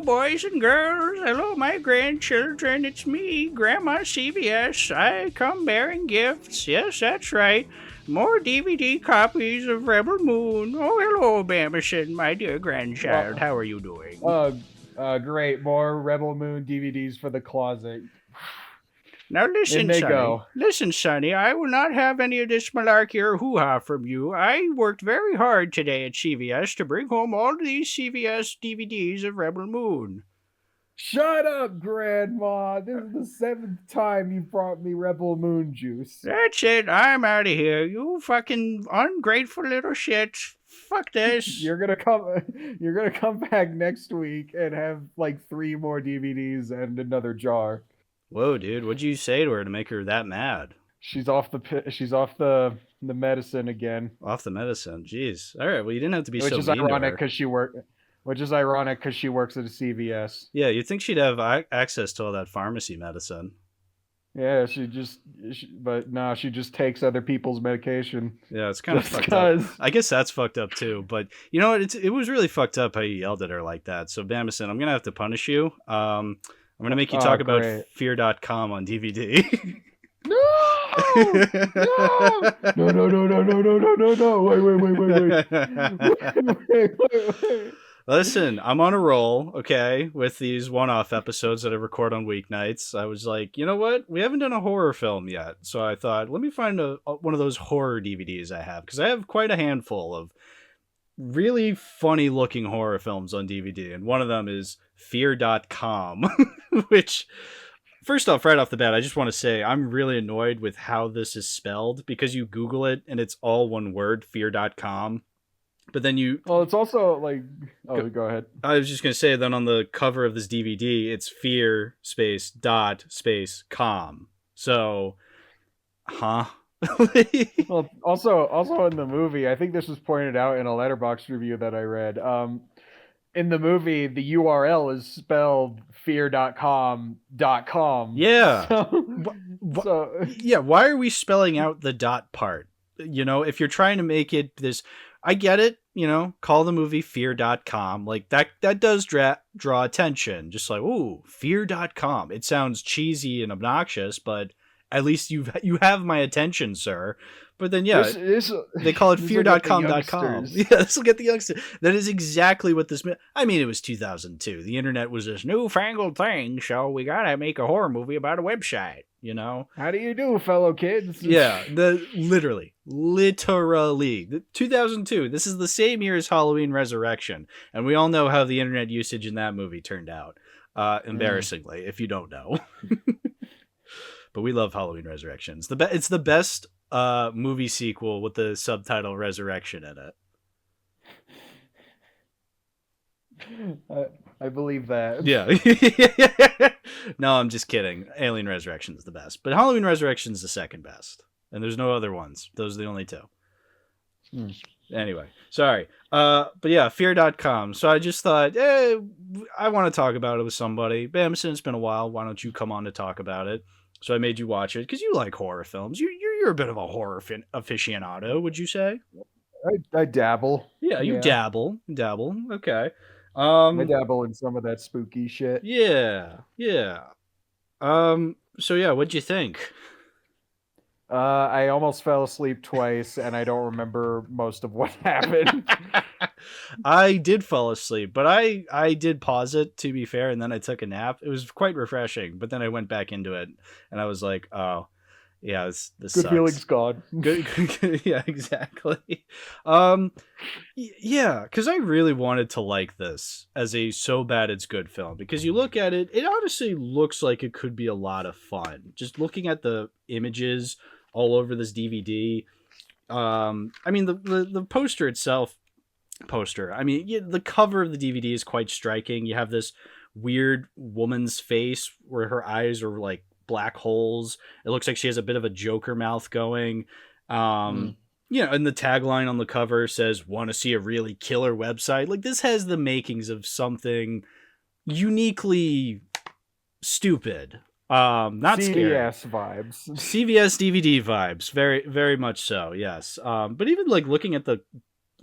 boys and girls. Hello, my grandchildren. It's me, Grandma CVS. I come bearing gifts. Yes, that's right. More DVD copies of Rebel Moon. Oh, hello, Bamason, my dear grandchild. How are you doing? Great. More Rebel Moon DVDs for the closet. Now listen, they Sonny. go. Listen, Sonny, I will not have any of this malarkey or hoo-ha from you. I worked very hard today at CVS to bring home all of these CVS DVDs of Rebel Moon. Shut up, Grandma. This is the 7th time you brought me Rebel Moon juice. That's it. I'm out of here. You fucking ungrateful little shit. Fuck this. You're gonna come back next week and have like 3 more DVDs and another jar. Whoa, dude, what'd you say to her to make her that mad? She's off the medicine again. Off the medicine, jeez. All right, well, you didn't have to be so mean. Which is ironic because she works at a CVS. Yeah, you'd think she'd have access to all that pharmacy medicine. Yeah, she just takes other people's medication. Yeah, it's kind of fucked up. I guess that's fucked up too. But you know what? It was really fucked up how you yelled at her like that. So Bamason, I'm gonna have to punish you. I'm going to make you talk about FearDotCom on DVD. No! Wait. Listen, I'm on a roll, okay, with these one-off episodes that I record on weeknights. I was like, you know what? We haven't done a horror film yet. So I thought, let me find one of those horror DVDs I have, because I have quite a handful of really funny-looking horror films on DVD, and one of them is FearDotCom, which, first off, right off the bat, I just want to say I'm really annoyed with how this is spelled, because you Google it and it's all one word, fear.com. But then it's also like... Oh, go ahead. I was just going to say that on the cover of this DVD, it's fear space dot space com. So, huh? Well, also in the movie, I think this was pointed out in a Letterboxd review that I read. In the movie, the URL is spelled fear.com.com. Yeah. Yeah, why are we spelling out the dot part? You know, if you're trying to make it this... I get it, you know, call the movie fear.com. Like, that does draw attention. Just like, ooh, fear.com. It sounds cheesy and obnoxious, but at least you have my attention, sir. But then, yeah, they call it fear.com.com. Yeah, this will get the youngsters. That is exactly what this meant. I mean, it was 2002. The internet was this newfangled thing, so we gotta make a horror movie about a website, you know? How do you do, fellow kids? Yeah, literally. 2002. This is the same year as Halloween Resurrection. And we all know how the internet usage in that movie turned out. Embarrassingly, if you don't know. But we love Halloween Resurrections. It's the best movie sequel with the subtitle Resurrection in it. I believe that. Yeah. No, I'm just kidding. Alien Resurrection is the best. But Halloween Resurrection is the second best. And there's no other ones. Those are the only 2. Anyway, sorry. But yeah, fear.com. So I just thought, I want to talk about it with somebody. Bamason, it's been a while. Why don't you come on to talk about it? So I made you watch it because you like horror films. You're a bit of a horror aficionado, would you say? I dabble. Yeah, you dabble. Okay. I dabble in some of that spooky shit. Yeah. So yeah, what'd you think? I almost fell asleep twice, and I don't remember most of what happened. I did fall asleep, but I did pause it, to be fair, and then I took a nap. It was quite refreshing, but then I went back into it, and I was like, oh, yeah, this good sucks. Feelings gone. Good. Yeah, exactly. Yeah, because I really wanted to like this as a so bad it's good film, because you look at it, it honestly looks like it could be a lot of fun. Just looking at the images all over this DVD. I mean, the poster itself, the cover of the DVD is quite striking. You have this weird woman's face where her eyes are like black holes. It looks like she has a bit of a Joker mouth going. You know, and the tagline on the cover says, "Want to see a really killer website?" Like, this has the makings of something uniquely stupid. Not CVS scary. vibes. CVS DVD vibes. Very, very much so. Yes. But even like looking at the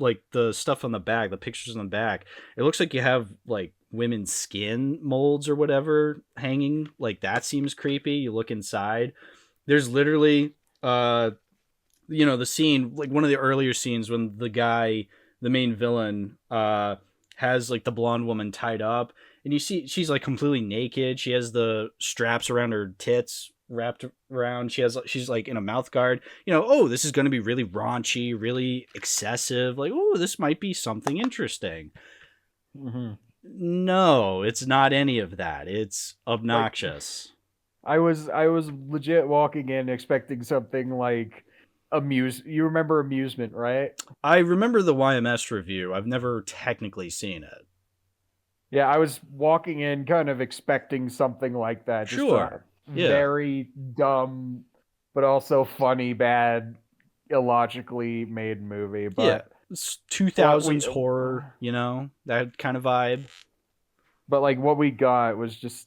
like the stuff on the back, the pictures on the back, it looks like you have like women's skin molds or whatever hanging. Like that seems creepy. You look inside, there's literally the scene, like one of the earlier scenes when the main villain has like the blonde woman tied up, and you see she's like completely naked. She has the straps around her tits wrapped around. She's like in a mouth guard. Oh, this is going to be really raunchy, really excessive. Like, oh, this might be something interesting. Mm-hmm. No, it's not any of that. It's obnoxious. I was legit walking in expecting something like you remember Amusement, right? I remember the YMS review. I've never technically seen it. Yeah, I was walking in kind of expecting something like that. Sure. Just very dumb, but also funny, bad, illogically made movie. But yeah, it's 2000s horror, that kind of vibe. But like what we got was just,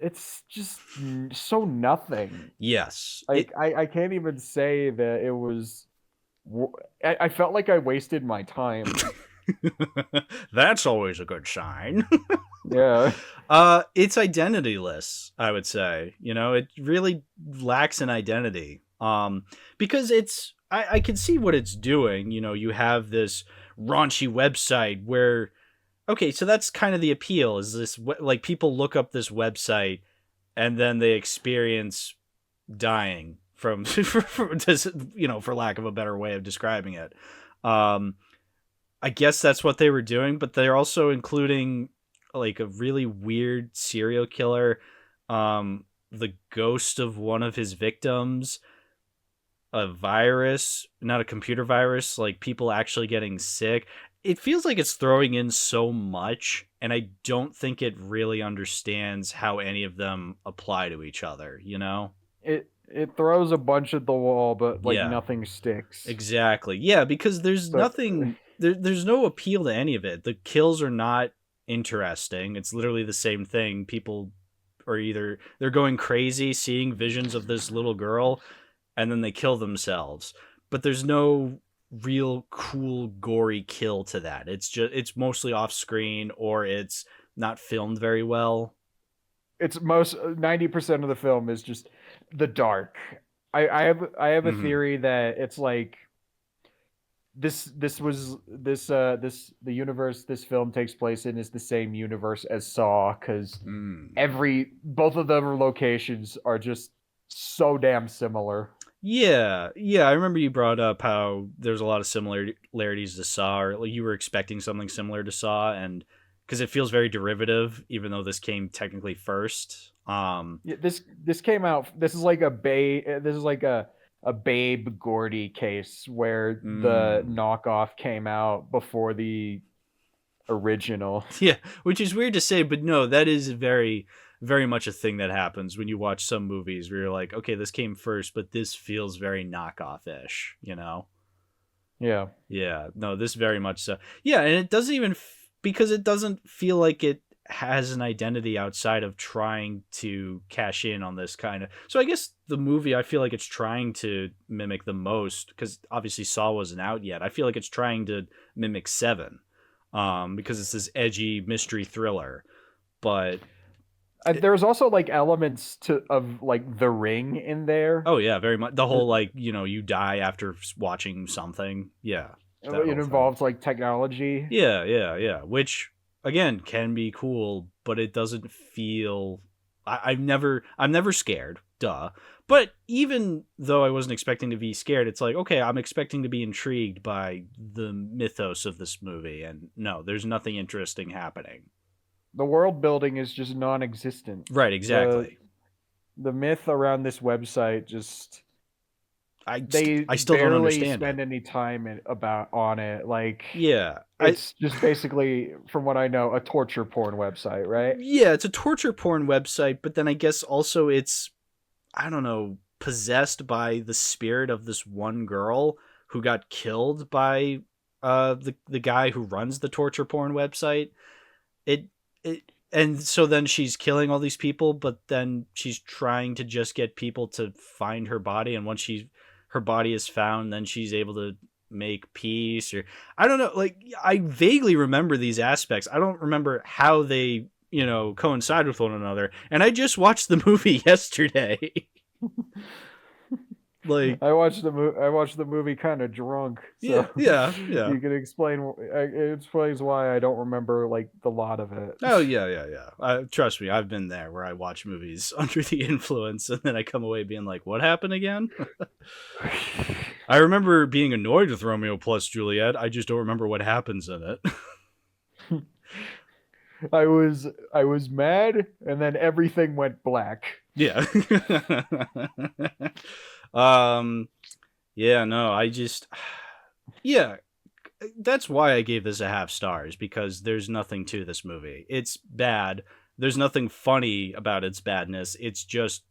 it's just so nothing. Yes. Like I can't even say that it was. I felt like I wasted my time. That's always a good sign. Yeah. It's identityless, I would say. It really lacks an identity. Because I can see what it's doing. You have this raunchy website where, okay, so that's kind of the appeal, is this, like, people look up this website and then they experience dying from, for lack of a better way of describing it. I guess that's what they were doing, but they're also including like a really weird serial killer, the ghost of one of his victims, a virus, not a computer virus, like people actually getting sick. It feels like it's throwing in so much, and I don't think it really understands how any of them apply to each other, It throws a bunch at the wall, but nothing sticks. Exactly. Yeah, because there's nothing, there's no appeal to any of it. The kills are not interesting. It's literally the same thing. People are they're going crazy seeing visions of this little girl, and then they kill themselves. But there's no real cool gory kill to that. It's mostly off screen, or it's not filmed very well. It's 90% of the film is just the dark. I have a theory that it's like the universe this film takes place in is the same universe as Saw, because both of the locations are just so damn similar. Yeah, I remember you brought up how there's a lot of similarities to Saw, or like you were expecting something similar to Saw, and because it feels very derivative, even though this came technically first. This came out. This is like a Babe Gordy case where the knockoff came out before the original. Yeah, which is weird to say, but no, that is very, very much a thing that happens when you watch some movies where you're like, okay, this came first, but this feels very knockoff-ish, Yeah. Yeah, no, this very much so. Yeah, and it doesn't even, because it doesn't feel like it has an identity outside of trying to cash in on this kind of. So I guess the movie, I feel like it's trying to mimic the most, because obviously Saw wasn't out yet. I feel like it's trying to mimic Seven, because it's this edgy mystery thriller. But there's also like elements of like The Ring in there. Oh yeah, very much. The whole like, you die after watching something. Yeah. It involves like technology. Yeah. Which again can be cool, but it doesn't feel. I'm never scared. Duh. But even though I wasn't expecting to be scared, it's like, okay, I'm expecting to be intrigued by the mythos of this movie, and no, there's nothing interesting happening. The world building is just non-existent. Right, exactly. The myth around this website just I still don't understand. Spend any time on it. Like, yeah, it's just basically, from what I know, a torture porn website, right? Yeah, it's a torture porn website, but then I guess also it's, I don't know, possessed by the spirit of this one girl who got killed by the guy who runs the torture porn website. And so then she's killing all these people, but then she's trying to just get people to find her body, and once her body is found, then she's able to make peace, or I don't know. Like, I vaguely remember these aspects. I don't remember how they, coincide with one another. And I just watched the movie yesterday. Like, I watched the movie kind of drunk. So yeah. You can explain. It explains why I don't remember like the lot of it. Oh yeah. Trust me, I've been there where I watch movies under the influence, and then I come away being like, "What happened again?" I remember being annoyed with Romeo plus Juliet. I just don't remember what happens in it. I was mad, and then everything went black. Yeah. Yeah, no, yeah, that's why I gave this a half stars, because there's nothing to this movie. It's bad. There's nothing funny about its badness. It's just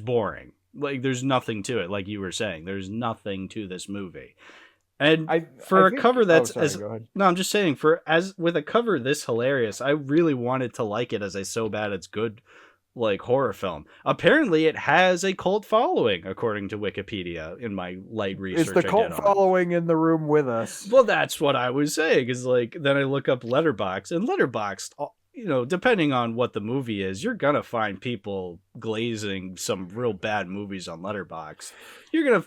boring. Like, there's nothing to it. Like you were saying, there's nothing to this movie. And a cover that's no, I'm just saying, with a cover this hilarious, I really wanted to like it as a so bad it's good, like, horror film. Apparently it has a cult following, according to Wikipedia, in my light research. Is the cult following in the room with us? Well, that's what I was saying, is like, then I look up Letterboxd, and Letterboxd, depending on what the movie is, you're gonna find people glazing some real bad movies on Letterboxd. You're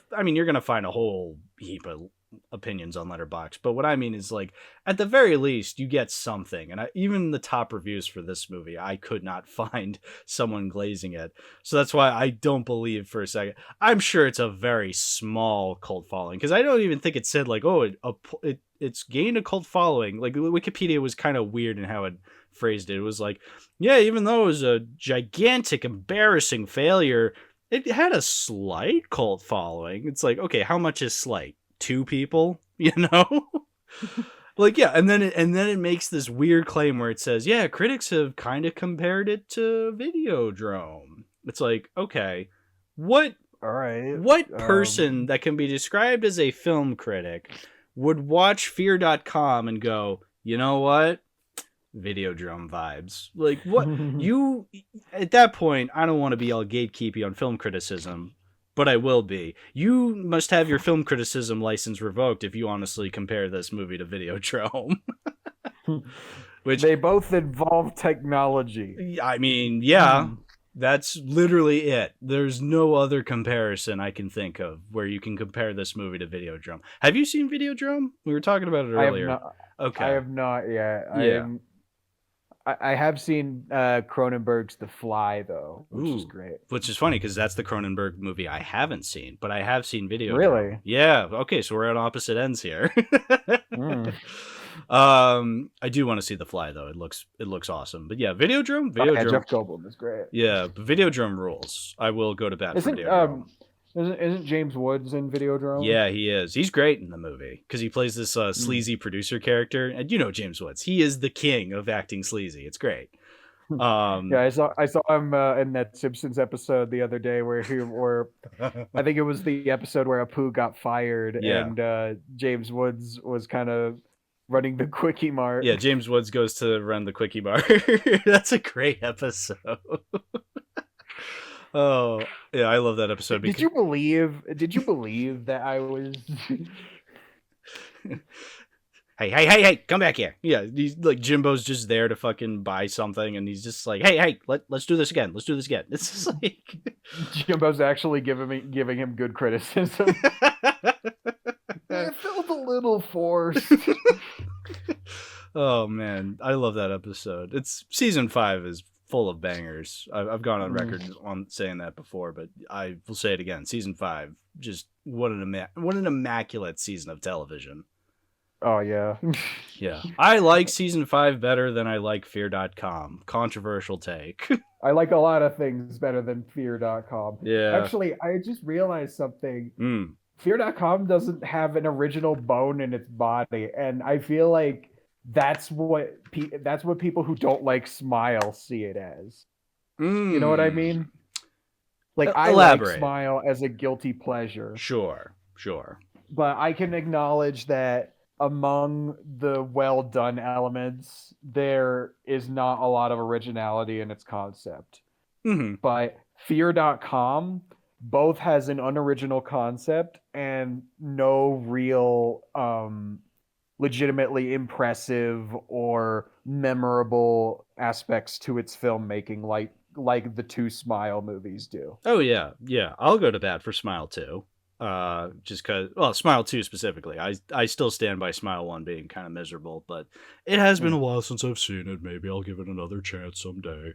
gonna find a whole heap of opinions on Letterboxd, but what I mean is, like, at the very least you get something. And even the top reviews for this movie, I could not find someone glazing it, so that's why I don't believe for a second. I'm sure it's a very small cult following, because I don't even think it said like, oh, it's gained a cult following. Like, Wikipedia was kind of weird in how it phrased it. It was like, yeah, even though it was a gigantic, embarrassing failure, it had a slight cult following. It's like, okay, how much is slight? 2 people, like, yeah. And then it makes this weird claim where it says, yeah, critics have kind of compared it to Videodrome. It's like, okay, what person that can be described as a film critic would watch FearDotCom and go, you know what, Videodrome vibes? Like, what? You, at that point, I don't want to be all gatekeepy on film criticism, but I will be. You must have your film criticism license revoked if you honestly compare this movie to Videodrome. Which, they both involve technology. I mean, yeah, that's literally it. There's no other comparison I can think of where you can compare this movie to Videodrome. Have you seen Videodrome? We were talking about it earlier. I have not yet. Yeah. I have seen Cronenberg's The Fly, though, which is great. Which is funny, because that's the Cronenberg movie I haven't seen, but I have seen Videodrome. Really? Yeah. Okay, so we're on opposite ends here. I do want to see The Fly, though. It looks awesome. But yeah, Videodrome. Yeah, Jeff Goldblum is great. Yeah, but Videodrome rules. I will go to bat for Videodrome. Isn't James Woods in Videodrome? Yeah, he is. He's great in the movie because he plays this sleazy producer character, and James Woods. He is the king of acting sleazy. It's great. Yeah, I saw him in that Simpsons episode the other day where I think it was the episode where Apu got fired, and James Woods was kind of running the Quickie Mart. Yeah, James Woods goes to run the Quickie Mart. That's a great episode. Oh, yeah, I love that episode. Did you believe that I was... Hey, come back here. Yeah, he's like, Jimbo's just there to fucking buy something, and he's just like, hey, let's do this again. Let's do this again. It's just like... Jimbo's actually giving him good criticism. It felt a little forced. Oh, man. I love that episode. Season 5 is full of bangers. I've gone on record on saying that before, but I will say it again. Season 5, just what an immaculate season of television. Oh, yeah. Yeah. I like season 5 better than I like FearDotCom. Controversial take. I like a lot of things better than FearDotCom. Yeah. Actually, I just realized something. FearDotCom doesn't have an original bone in its body, and I feel like that's what people who don't like Smile see it as. You know what I mean? Like, I like Smile as a guilty pleasure. Sure. But I can acknowledge that among the well-done elements, there is not a lot of originality in its concept. But FearDotCom both has an unoriginal concept and no real legitimately impressive or memorable aspects to its filmmaking, like the two Smile movies do. Oh yeah, I'll go to bat for Smile 2. Just because, well, Smile 2 specifically. I still stand by Smile 1 being kind of miserable, but it has been a while since I've seen it. Maybe I'll give it another chance someday.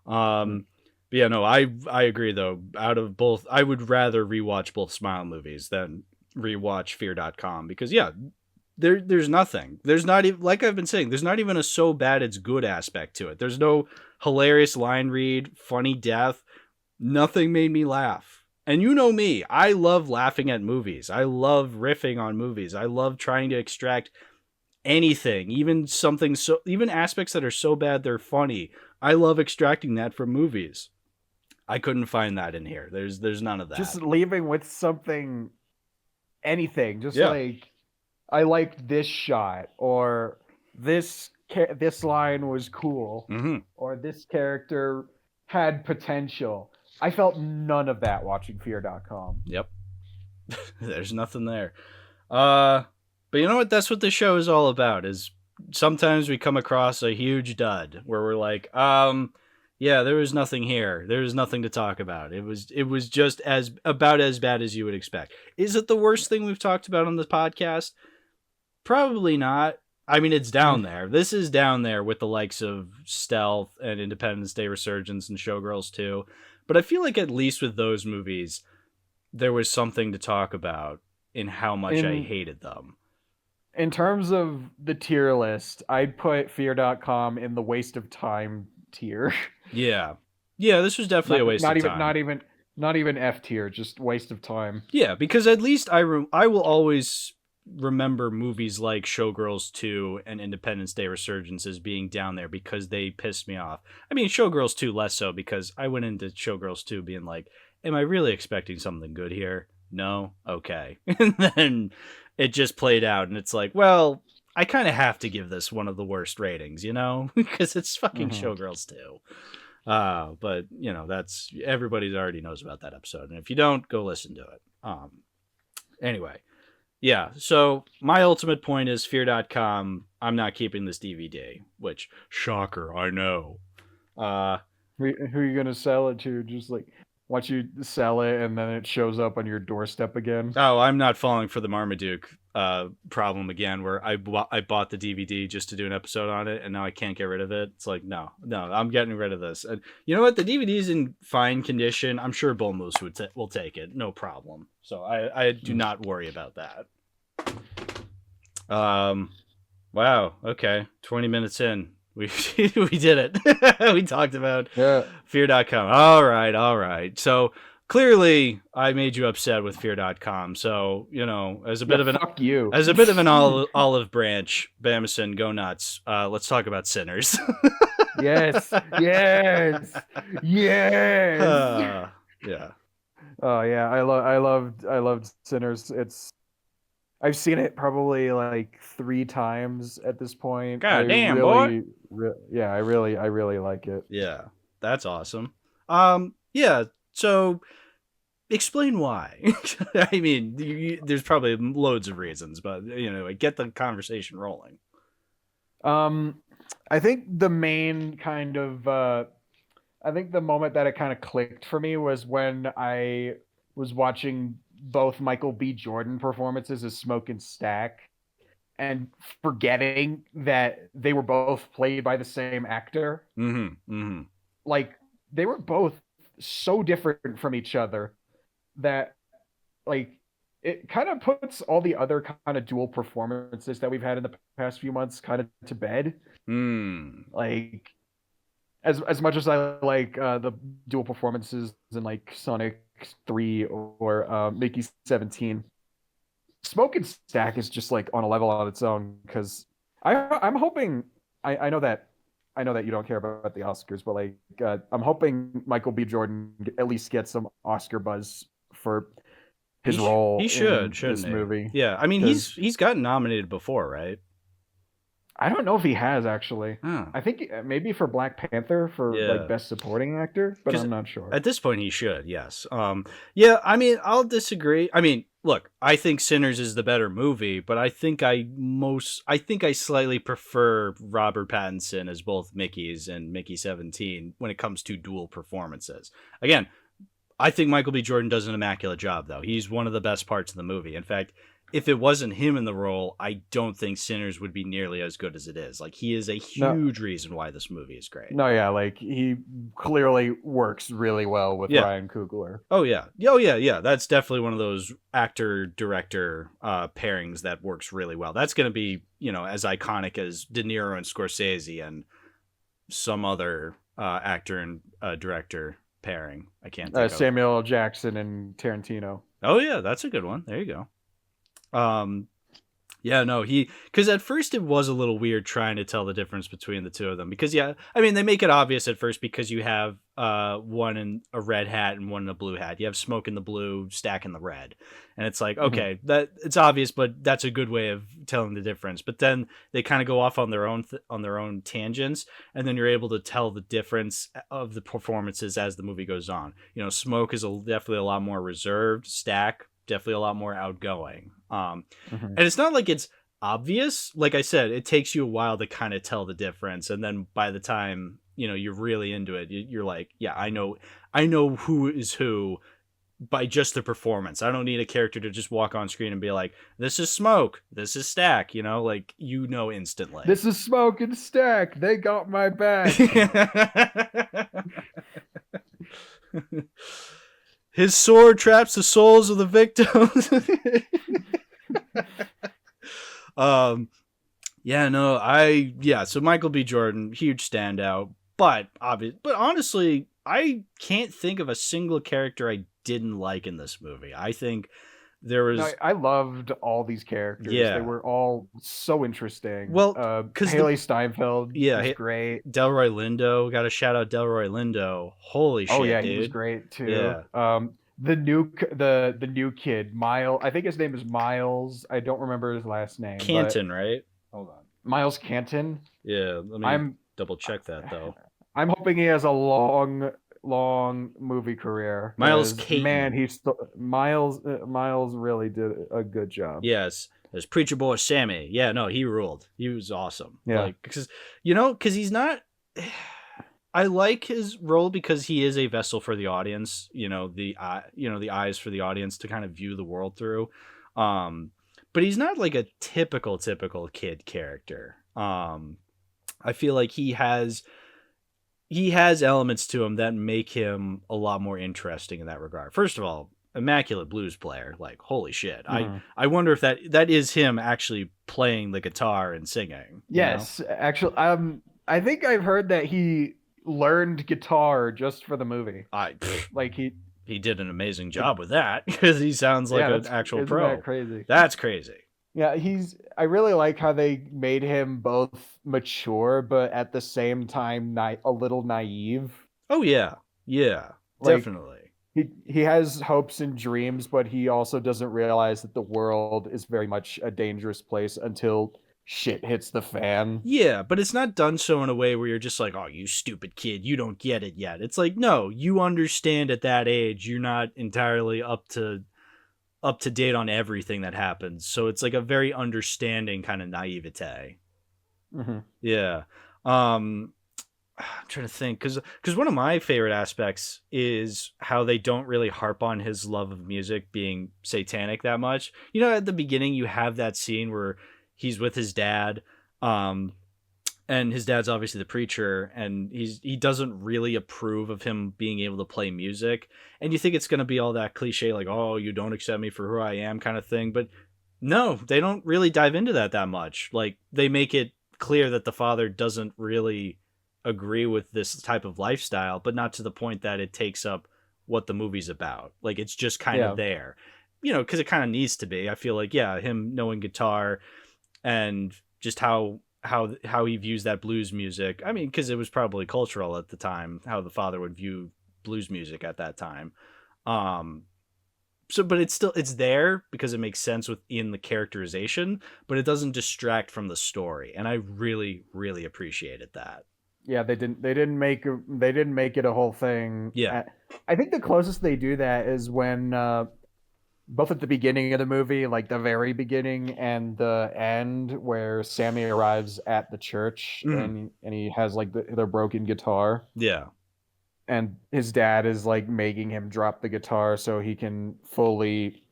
But yeah, no, I agree though. Out of both, I would rather rewatch both Smile movies than rewatch Fear.com, because yeah, there's nothing. There's not even, like I've been saying, there's not even a so bad it's good aspect to it. There's no hilarious line read, funny death. Nothing made me laugh. And you know me, I love laughing at movies. I love riffing on movies. I love trying to extract anything, even aspects that are so bad they're funny. I love extracting that from movies. I couldn't find that in here. There's none of that. Just leaving with something, anything. Just like, I liked this shot, or this line was cool, or this character had potential. I felt none of that watching Fear.com. Yep. There's nothing there. But you know what? That's what the show is all about, is sometimes we come across a huge dud where we're like, yeah, there was nothing here. There was nothing to talk about. It was just about as bad as you would expect. Is it the worst thing we've talked about on this podcast? Probably not. I mean, it's down there. This is down there with the likes of Stealth and Independence Day Resurgence and Showgirls 2. But I feel like at least with those movies, there was something to talk about in how much I hated them. In terms of the tier list, I'd put Fear.com in the waste of time tier. Yeah, this was definitely a waste of time. Not even F tier, just waste of time. Yeah, because at least I will always remember movies like Showgirls 2 and Independence Day Resurgence as being down there because they pissed me off. I mean, Showgirls 2 less so, because I went into Showgirls 2 being like, am I really expecting something good here? No? Okay. And then it just played out, and it's like, well, I kind of have to give this one of the worst ratings, you know? Because it's fucking Showgirls 2. But, you know, that's, everybody already knows about that episode. And if you don't, go listen to it. Anyway. Yeah, so my ultimate point is Fear.com, I'm not keeping this DVD, which, shocker, I know. Who are you going to sell it to? Just like, watch you sell it and then it shows up on your doorstep again? Oh, I'm not falling for the Marmaduke problem again, where I bought the DVD just to do an episode on it, and now I can't get rid of it. It's like, no, I'm getting rid of this. And you know what? The DVD's in fine condition. I'm sure Bull Moose will take it, no problem. So I do not worry about that. Wow. Okay. 20 minutes in. We did it. We talked about Fear.com. All right. So clearly I made you upset with Fear.com. So, you know, as a bit of an olive branch, Bamason, go nuts. Let's talk about Sinners. Yes. Yeah. Oh yeah, I loved Sinners. I've seen it probably like 3 times at this point. God damn, boy. I really like it. Yeah, that's awesome. Yeah, so explain why. I mean, there's probably loads of reasons, but, you know, get the conversation rolling. I think the main kind of, I think the moment that it kind of clicked for me was when I was watching both Michael B. Jordan performances as Smoke and Stack, and forgetting that they were both played by the same actor. Like, they were both so different from each other that, like, it kind of puts all the other kind of dual performances that we've had in the past few months kind of to bed. Like, as much as I like the dual performances in like Sonic 3 or Mickey 17, Smoke and Stack is just like on a level on its own, because I'm hoping, I know that you don't care about the Oscars, but like I'm hoping Michael B. Jordan at least gets some Oscar buzz for his role. He should, in this movie. Yeah, I mean, he's gotten nominated before, right? I don't know if he has, actually. I think maybe for Black Panther for like Best Supporting Actor, but I'm not sure. At this point, he should, yes. Yeah, I mean, I'll disagree. I mean, look, I think Sinners is the better movie, but I think I slightly prefer Robert Pattinson as both Mickey's and Mickey 17 when it comes to dual performances. Again, I think Michael B. Jordan does an immaculate job, though. He's one of the best parts of the movie. In fact, if it wasn't him in the role, I don't think Sinners would be nearly as good as it is. Like, he is a huge reason why this movie is great. No, yeah, like, he clearly works really well with Ryan Coogler. Oh, yeah. That's definitely one of those actor-director pairings that works really well. That's going to be, as iconic as De Niro and Scorsese and some other actor and director pairing. I can't think of Samuel L. Jackson and Tarantino. Oh, yeah, that's a good one. There you go. Because at first it was a little weird trying to tell the difference between the two of them, because they make it obvious at first because you have one in a red hat and one in a blue hat. You have Smoke in the blue, Stack in the red, and it's like, okay, that it's obvious, but that's a good way of telling the difference. But then they kind of go off on their own tangents, and then you're able to tell the difference of the performances as the movie goes on. Smoke is definitely a lot more reserved. Stack, definitely a lot more outgoing. And it's not like it's obvious. Like I said, it takes you a while to kind of tell the difference, and then by the time you're really into it, you're like, yeah, I know who is who by just the performance. I don't need a character to just walk on screen and be like, this is Smoke, this is Stack, instantly. This is Smoke and Stack, they got my back. His sword traps the souls of the victims. So Michael B. Jordan, huge standout, but honestly, I can't think of a single character I didn't like in this movie. I think there was... I loved all these characters. Yeah. They were all so interesting. Well, Haley Steinfeld was great. Delroy Lindo, got to shout out Delroy Lindo. Holy shit, dude. He was great too. Yeah. The new kid, Miles. I think his name is Miles. I don't remember his last name. Canton, right? Hold on. Miles Canton. Yeah, let me double check that though. I'm hoping he has a long movie career. Miles Caton. Man, Miles really did a good job. Yes. There's Preacher Boy Sammy. Yeah, no, he ruled. He was awesome. Yeah. Because he's not... I like his role because he is a vessel for the audience, the eyes for the audience to kind of view the world through. But he's not like a typical kid character. I feel like he has elements to him that make him a lot more interesting in that regard. First of all, immaculate blues player, like, holy shit. I wonder if that is him actually playing the guitar and singing. Yes, actually, I think I've heard that he learned guitar just for the movie. He did an amazing job with that, because he sounds like an actual pro. That crazy? That's crazy. Yeah, I really like how they made him both mature, but at the same time a little naive. Oh yeah, definitely. He has hopes and dreams, but he also doesn't realize that the world is very much a dangerous place until shit hits the fan. Yeah, but it's not done so in a way where you're just like, oh, you stupid kid, you don't get it yet. It's like, no, you understand at that age. You're not entirely up to date on everything that happens. So it's like a very understanding kind of naivete. Yeah. I'm trying to think, because one of my favorite aspects is how they don't really harp on his love of music being satanic that much. At the beginning, you have that scene where he's with his dad, and his dad's obviously the preacher, and he doesn't really approve of him being able to play music. And you think it's going to be all that cliche, like, oh, you don't accept me for who I am kind of thing. But no, they don't really dive into that much. Like, they make it clear that the father doesn't really agree with this type of lifestyle, but not to the point that it takes up what the movie's about. Like, it's just kind of there, because it kind of needs to be. I feel like, him knowing guitar and just how he views that blues music. I mean, because it was probably cultural at the time, how the father would view blues music at that time. But it's there because it makes sense within the characterization, but it doesn't distract from the story. And I really, really appreciated that. Yeah, they didn't make it a whole thing. Yeah. I think the closest they do that is when both at the beginning of the movie, like the very beginning, and the end, where Sammy arrives at the church and he has like the broken guitar. Yeah. And his dad is like making him drop the guitar so he can fully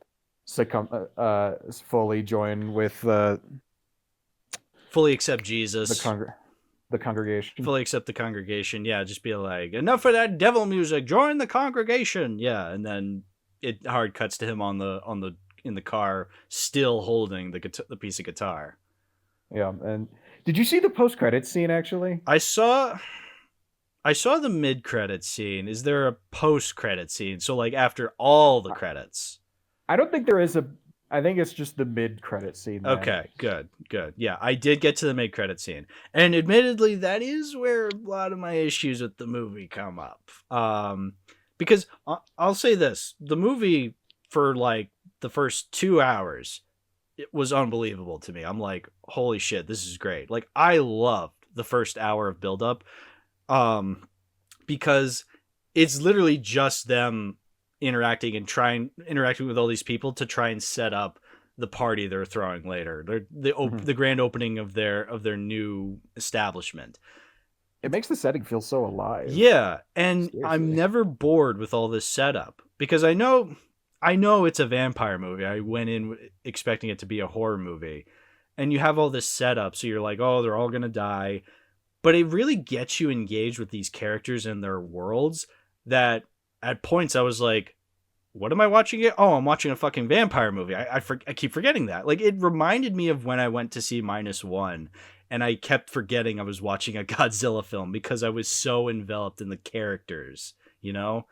fully join with fully accept Jesus. The congregation. Fully accept the congregation. Yeah, just be like, enough of that devil music. Join the congregation. Yeah, and then it hard cuts to him in the car, still holding the piece of guitar. Yeah, and did you see the post-credits scene? Actually, I saw the mid-credit scene. Is there a post-credit scene? So like after all the credits? I don't think there is a. I think it's just the mid-credit scene. Then. Okay, good. Yeah, I did get to the mid-credit scene, and admittedly, that is where a lot of my issues with the movie come up. Because I'll say this: the movie for like the first 2 hours, it was unbelievable to me. I'm like, holy shit, this is great. Like, I loved the first hour of build-up. Because it's literally just them interacting with all these people to try and set up the party they're throwing later. The grand opening of their new establishment. It makes the setting feel so alive. Yeah, and seriously. I'm never bored with all this setup because I know it's a vampire movie. I went in expecting it to be a horror movie, and you have all this setup, so you're like, oh, they're all gonna die. But it really gets you engaged with these characters and their worlds that at points I was like, what am I watching it? Oh, I'm watching a fucking vampire movie. I keep forgetting that. Like, it reminded me of when I went to see -1 and I kept forgetting I was watching a Godzilla film because I was so enveloped in the characters, you know?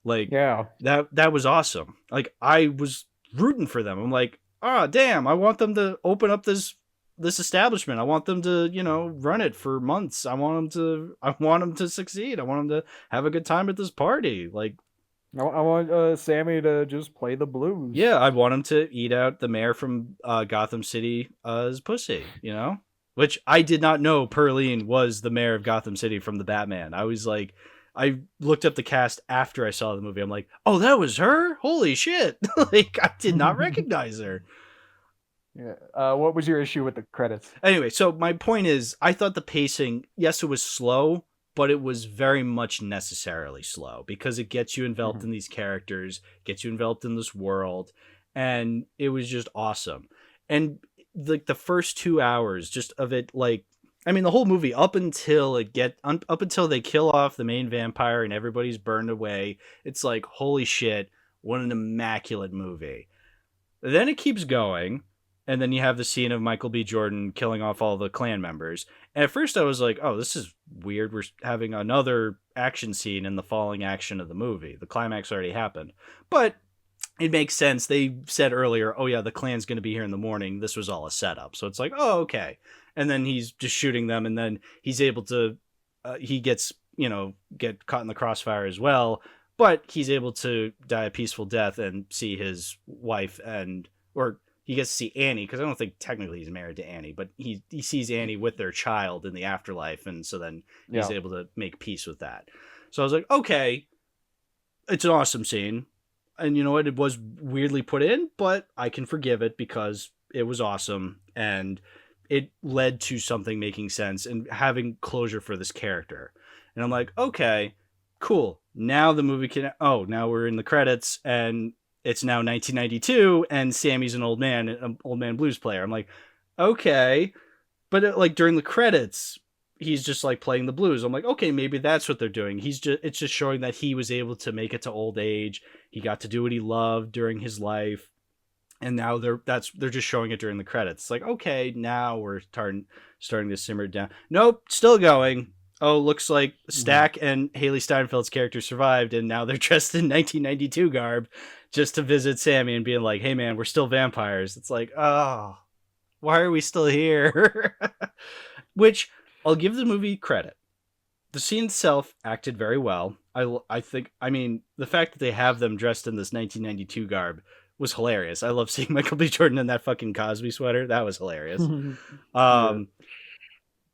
Like, yeah, that was awesome. Like, I was rooting for them. I'm like, oh, damn, I want them to open up this establishment. I want them to, run it for months. I want them to succeed. I want them to have a good time at this party. Like, I want Sammy to just play the blues. Yeah, I want him to eat out the mayor from Gotham City's pussy, which I did not know Pearline was the mayor of Gotham City from the Batman. I was like, I looked up the cast after I saw the movie. I'm like, oh, that was her? Holy shit. Like, I did not recognize her. Yeah. What was your issue with the credits? Anyway, so my point is, I thought the pacing, yes, it was slow, but it was very much necessarily slow because it gets you enveloped in these characters, gets you enveloped in this world, and it was just awesome. And like the first 2 hours just of it, like, I mean, the whole movie up until they kill off the main vampire and everybody's burned away, it's like, holy shit, what an immaculate movie. Then it keeps going. And then you have the scene of Michael B. Jordan killing off all the Klan members. And at first I was like, oh, this is weird. We're having another action scene in the falling action of the movie. The climax already happened. But it makes sense. They said earlier, oh, yeah, the Klan's going to be here in the morning. This was all a setup. So it's like, oh, okay. And then he's just shooting them. And then he's able to, he gets, get caught in the crossfire as well. But he's able to die a peaceful death and see his wife or he gets to see Annie, because I don't think technically he's married to Annie, but he sees Annie with their child in the afterlife, and so then he's able to make peace with that. So I was like, okay, it's an awesome scene. And you know what? It was weirdly put in, but I can forgive it because it was awesome, and it led to something making sense and having closure for this character. And I'm like, okay, cool. Now the movie now we're in the credits, and it's now 1992, and Sammy's an old man blues player. I'm like, okay. But like during the credits, he's just like playing the blues. I'm like, okay, maybe that's what they're doing. It's just showing that he was able to make it to old age. He got to do what he loved during his life. And now they're just showing it during the credits. It's like, okay, now we're starting to simmer down. Nope, still going. Oh, looks like Stack and Haley Steinfeld's character survived, and now they're dressed in 1992 garb just to visit Sammy and being like, hey man, we're still vampires. It's like, oh, why are we still here? Which, I'll give the movie credit. The scene itself acted very well. I think, the fact that they have them dressed in this 1992 garb was hilarious. I love seeing Michael B. Jordan in that fucking Cosby sweater. That was hilarious.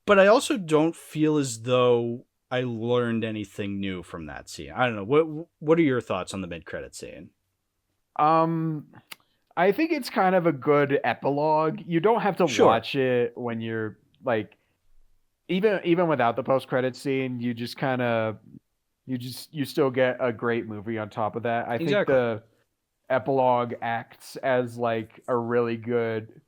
But I also don't feel as though I learned anything new from that scene. I don't know. What are your thoughts on the mid-credit scene? Um, I think it's kind of a good epilogue. You don't have to Sure. watch it when you're like, even without the post credit scene, you still get a great movie on top of that. I think Exactly. the epilogue acts as like a really good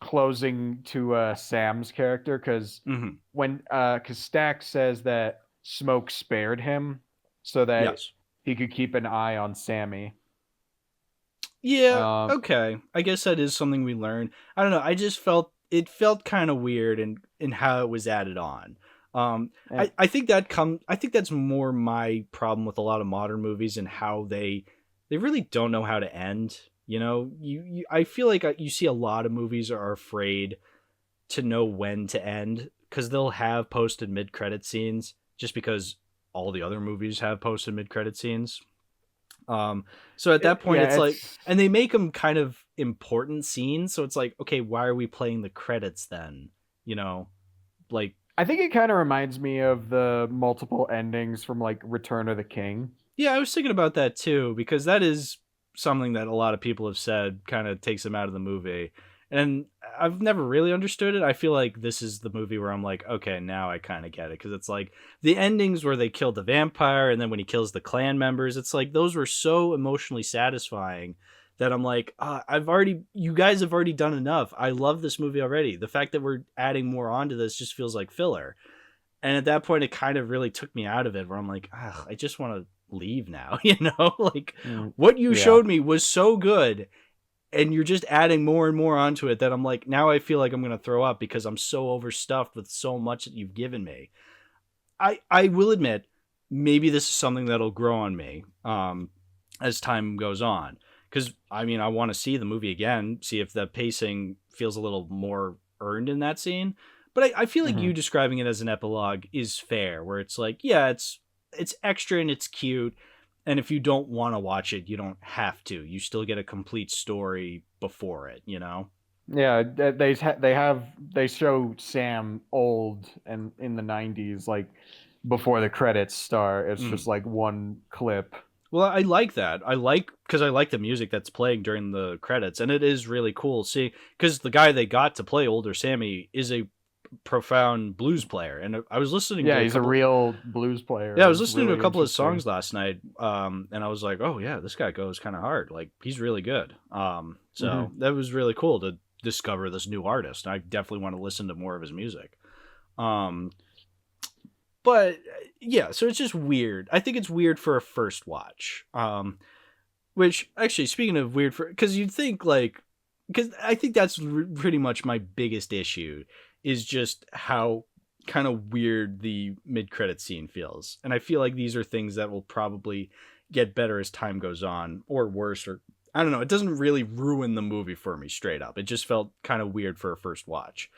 closing to Sam's character, because Mm-hmm. because Stack says that Smoke spared him so that Yes. he could keep an eye on Sammy. Yeah, Um, okay. I guess that is something we learned. I don't know. I just felt kind of weird in how it was added on. and I think I think that's more my problem with a lot of modern movies and how they really don't know how to end. You know, I feel like you see a lot of movies are afraid to know when to end because they'll have post and mid credit scenes just because all the other movies have post and mid credit scenes. So at that point, yeah, it's like, it's and they make them kind of important scenes. So it's like, okay, why are we playing the credits then? You know, like, I think it kind of reminds me of the multiple endings from like Return of the King. yeah, I was thinking about that too, because that is something that a lot of people have said kind of takes them out of the movie. And I've never really understood it. I feel like this is the movie where I'm like, okay, now I kind of get it. Because it's like the endings where they killed the vampire and then when he kills the clan members, it's like those were so emotionally satisfying that I'm like, you guys have already done enough. I love this movie already. The fact that we're adding more onto this just feels like filler. And at that point, it kind of really took me out of it where I'm like, I just want to leave now. Like what you Yeah. showed me was so good and you're just adding more and more onto it that I'm like, now I feel like I'm going to throw up because I'm so overstuffed with so much that you've given me. I will admit, maybe this is something that'll grow on me as time goes on. Because, I mean, I want to see the movie again, see if the pacing feels a little more earned in that scene. But I feel like Hmm. you describing it as an epilogue is fair, where it's like, yeah, it's extra and it's cute. And if you don't want to watch it, you don't have to. You still get a complete story before it, you know? Yeah, they show Sam old and in the 90s, like before the credits start. It's Mm. just like one clip. Well, I like that. Because I like the music that's playing during the credits, and it is really cool. See, because the guy they got to play older Sammy is a profound blues player, and I was listening to Yeah, a he's a couple. real blues Yeah, I player. was It's listening to a really couple of interesting. songs last night, and I was like, oh yeah, this guy goes kind of hard. Like he's really good. So Hmm. that was really cool to discover this new artist. I definitely want to listen to more of his music. Um, but yeah, so it's just weird. I think it's weird for a first watch. Which actually, speaking of weird, for because you'd think like, because I think that's pretty much my biggest issue is just how kind of weird the mid credit scene feels, and I feel like these are things that will probably get better as time goes on, or worse, or I don't know. It doesn't really ruin the movie for me straight up. It just felt kind of weird for a first watch.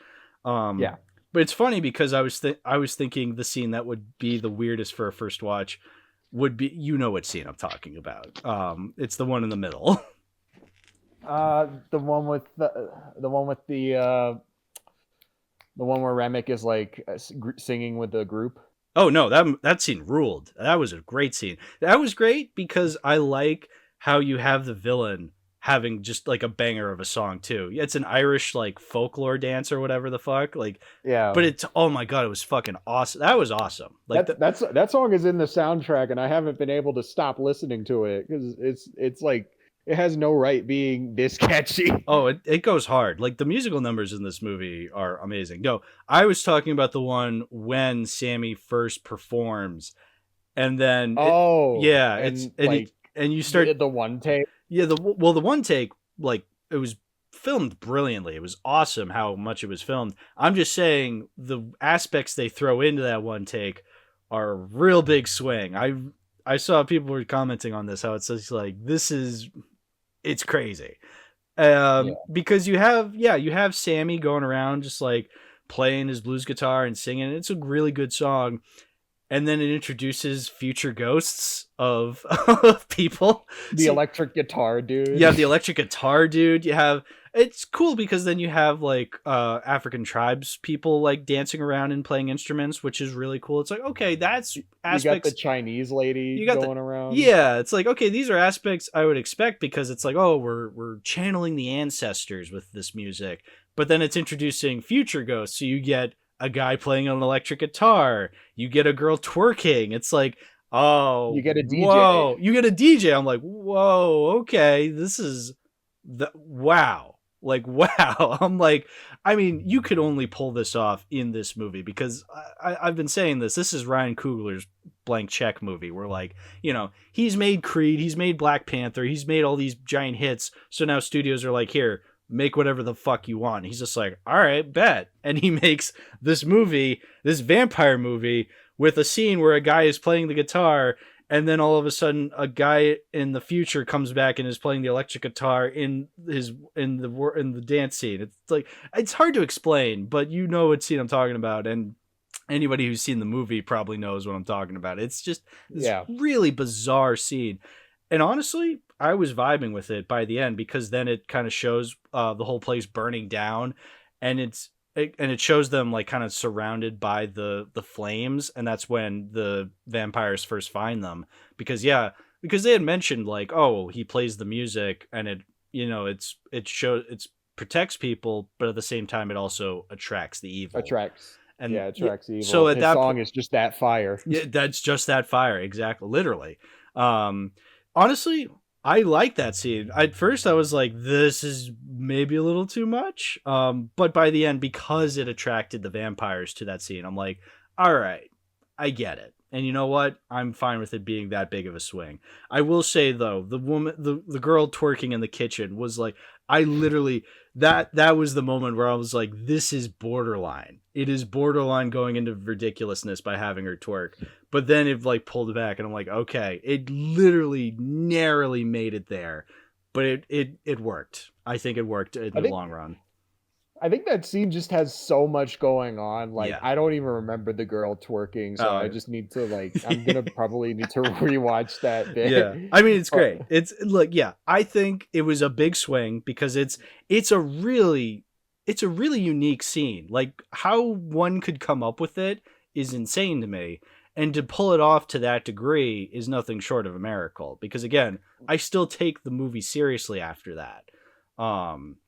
Um, Yeah. but it's funny because I was thinking the scene that would be the weirdest for a first watch would be, you know what scene I'm talking about. It's the one in the middle. The one with the one where Remick is like singing with the group. Oh no, that scene ruled. That was a great scene. That was great because I like how you have the villain having just like a banger of a song too. It's an Irish like folklore dance or whatever the fuck. Like, Yeah. but it's, oh my god, it was fucking awesome. That was awesome. Like That song is in the soundtrack, and I haven't been able to stop listening to it because it's like it has no right being this catchy. oh, it goes hard. Like the musical numbers in this movie are amazing. No, I was talking about the one when Sammy first performs, and then Oh, yeah, and like and you start, the one take. yeah, the one take, like it was filmed brilliantly. It was awesome how much it was filmed. I'm just saying the aspects they throw into that one take are a real big swing. I saw people were commenting on this how it's just like it's crazy. Yeah. Because you have Sammy going around just like playing his blues guitar and singing. It's a really good song. and then it introduces future ghosts of people. The electric guitar dude. You have the electric guitar dude. It's cool because then you have like African tribes people like dancing around and playing instruments, which is really cool. It's like, okay, that's aspects. You got the Chinese lady going around. Yeah, it's like, okay, these are aspects I would expect because it's like, oh, we're channeling the ancestors with this music. But then it's introducing future ghosts, so you get a guy playing an electric guitar. You get a girl twerking. It's like, oh, you get a DJ. Whoa, you get a DJ. I'm like, whoa, okay, this is wow. Like, wow. I'm like, I mean, you could only pull this off in this movie because I've been saying this. This is Ryan Coogler's blank check movie where, like, you know, he's made Creed, he's made Black Panther, he's made all these giant hits. So now studios are like, here, make whatever the fuck you want. He's just like, all right, bet. And he makes this movie, this vampire movie, with a scene where a guy is playing the guitar, and then all of a sudden a guy in the future comes back and is playing the electric guitar in the dance scene. It's like, it's hard to explain, but you know what scene I'm talking about, and anybody who's seen the movie probably knows what I'm talking about. It's just this really bizarre scene. And honestly, I was vibing with it by the end because then it kind of shows the whole place burning down, and it shows them like kind of surrounded by the flames, and that's when the vampires first find them because they had mentioned like, oh, he plays the music and it, you know, it protects people, but at the same time it also attracts the evil. Attracts evil. So at that song is just that fire. Yeah, that's just that fire, exactly, literally. Honestly, I like that scene. At first, I was like, this is maybe a little too much. But by the end, because it attracted the vampires to that scene, I'm like, all right, I get it. And you know what? I'm fine with it being that big of a swing. I will say, though, the girl twerking in the kitchen was like, I literally, that was the moment where I was like, this is borderline. It is borderline going into ridiculousness by having her twerk. But then it like pulled it back and I'm like, okay, it literally narrowly made it there. But it worked. I think it worked in the long run. I think that scene just has so much going on. Like, I don't even remember the girl twerking, so I just need to I'm gonna probably need to rewatch that bit. Yeah, I mean, it's great. It's like, I think it was a big swing because it's a really unique scene. Like, how one could come up with it is insane to me, and to pull it off to that degree is nothing short of a miracle. Because again, I still take the movie seriously after that.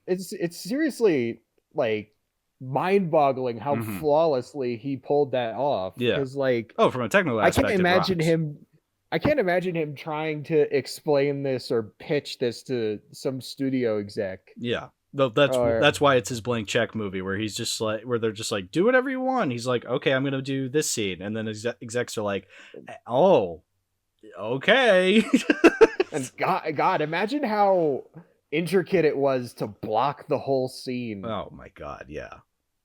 It's seriously like mind-boggling how flawlessly he pulled that off. Yeah. Because like, from a technical aspect, I can't imagine him trying to explain this or pitch this to some studio exec. Yeah. That's why it's his blank check movie where he's just like, where they're just like, do whatever you want. He's like, okay, I'm gonna do this scene, and then execs are like, oh, okay. And God, imagine how intricate it was to block the whole scene. Oh my God, yeah.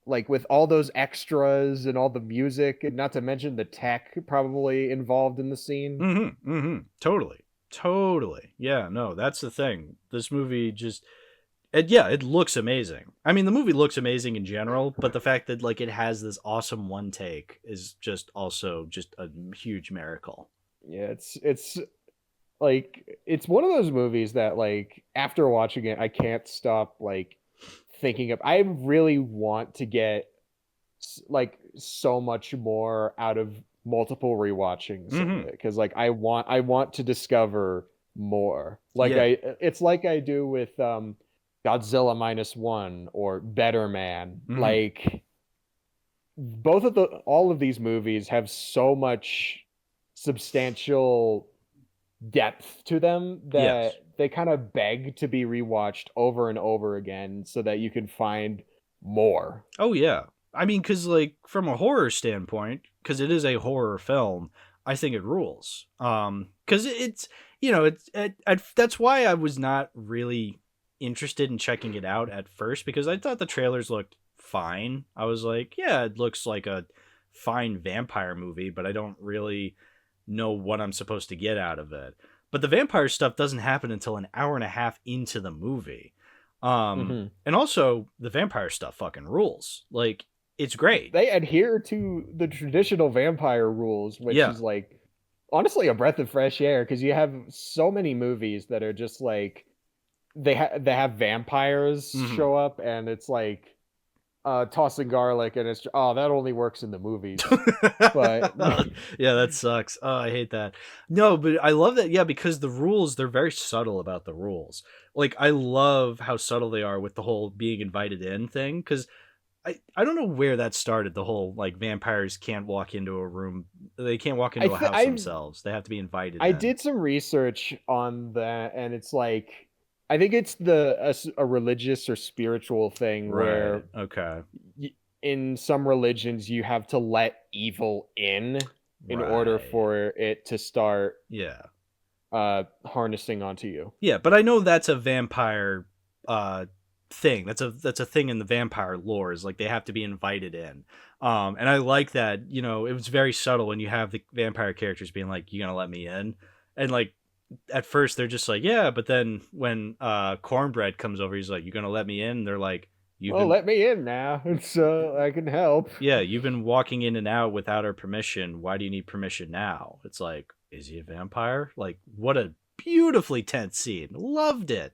Like with all those extras and all the music, and not to mention the tech probably involved in the scene. Totally. Yeah, no, that's the thing. This movie just, it looks amazing. I mean, the movie looks amazing in general, but the fact that like it has this awesome one take is just also just a huge miracle. Yeah, it's like, it's one of those movies that like after watching it, I can't stop like thinking of. I really want to get like so much more out of multiple rewatchings because like I want to discover more. Like it's like I do with Godzilla -1 or Better Man. Like all of these movies have so much substantial depth to them that they kind of beg to be rewatched over and over again so that you can find more. Oh yeah. I mean, because like from a horror standpoint, because it is a horror film, I think it rules. Because it's, you know, that's why I was not really interested in checking it out at first, because I thought the trailers looked fine. I was like, yeah, it looks like a fine vampire movie, but I don't really know what I'm supposed to get out of it. But the vampire stuff doesn't happen until an hour and a half into the movie. And also the vampire stuff fucking rules. Like, it's great. They adhere to the traditional vampire rules, which is like honestly a breath of fresh air, because you have so many movies that are just like they have vampires show up, and it's like tossing garlic, and it's that only works in the movies. But yeah, that sucks. Oh, I hate that. No, but I love that. Yeah, because the rules, they're very subtle about the rules. Like, I love how subtle they are with the whole being invited in thing, because I don't know where that started. The whole like vampires can't walk into a room, they can't walk into a house themselves. They have to be invited. I did some research on that, and it's like I think it's a religious or spiritual thing, where in some religions you have to let evil in order for it to start harnessing onto you. Yeah, but I know that's a vampire thing. That's a thing in the vampire lore, is like they have to be invited in. And I like that, you know, it was very subtle when you have the vampire characters being like, "You gonna let me in?" And like at first they're just like, "Yeah," but then when Cornbread comes over, he's like, "You gonna let me in?" And they're like, let me in now, so I can help. Yeah, you've been walking in and out without our permission. Why do you need permission now? It's like, is he a vampire? Like, what a beautifully tense scene. Loved it.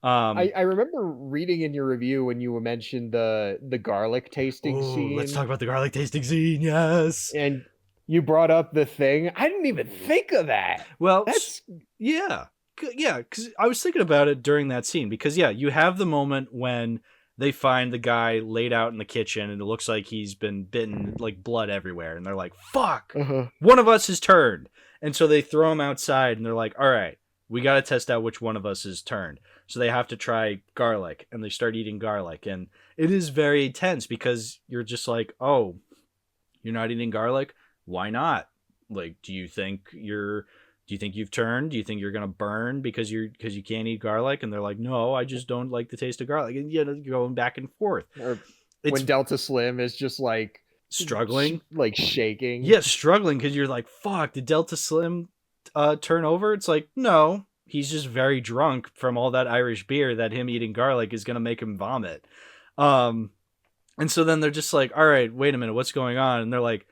I remember reading in your review when you mentioned the garlic tasting scene. Let's talk about the garlic tasting scene. Yes. And you brought up the thing. I didn't even think of that. Well, because I was thinking about it during that scene, because you have the moment when they find the guy laid out in the kitchen and it looks like he's been bitten, like blood everywhere, and they're like, "Fuck, one of us has turned." And so they throw him outside and they're like, "All right, we got to test out which one of us is turned." So they have to try garlic, and they start eating garlic. And it is very tense, because you're just like, "Oh, you're not eating garlic? Why not? Like, do you think you've turned? Do you think you're going to burn because you can't eat garlic?" And they're like, "No, I just don't like the taste of garlic." And you're going back and forth. Or when Delta Slim is just like struggling, like shaking. Yeah, struggling, because you're like, "Fuck, did Delta Slim turn over?" It's like, no, he's just very drunk from all that Irish beer that him eating garlic is going to make him vomit. And so then they're just like, "All right, wait a minute, what's going on?" And they're like,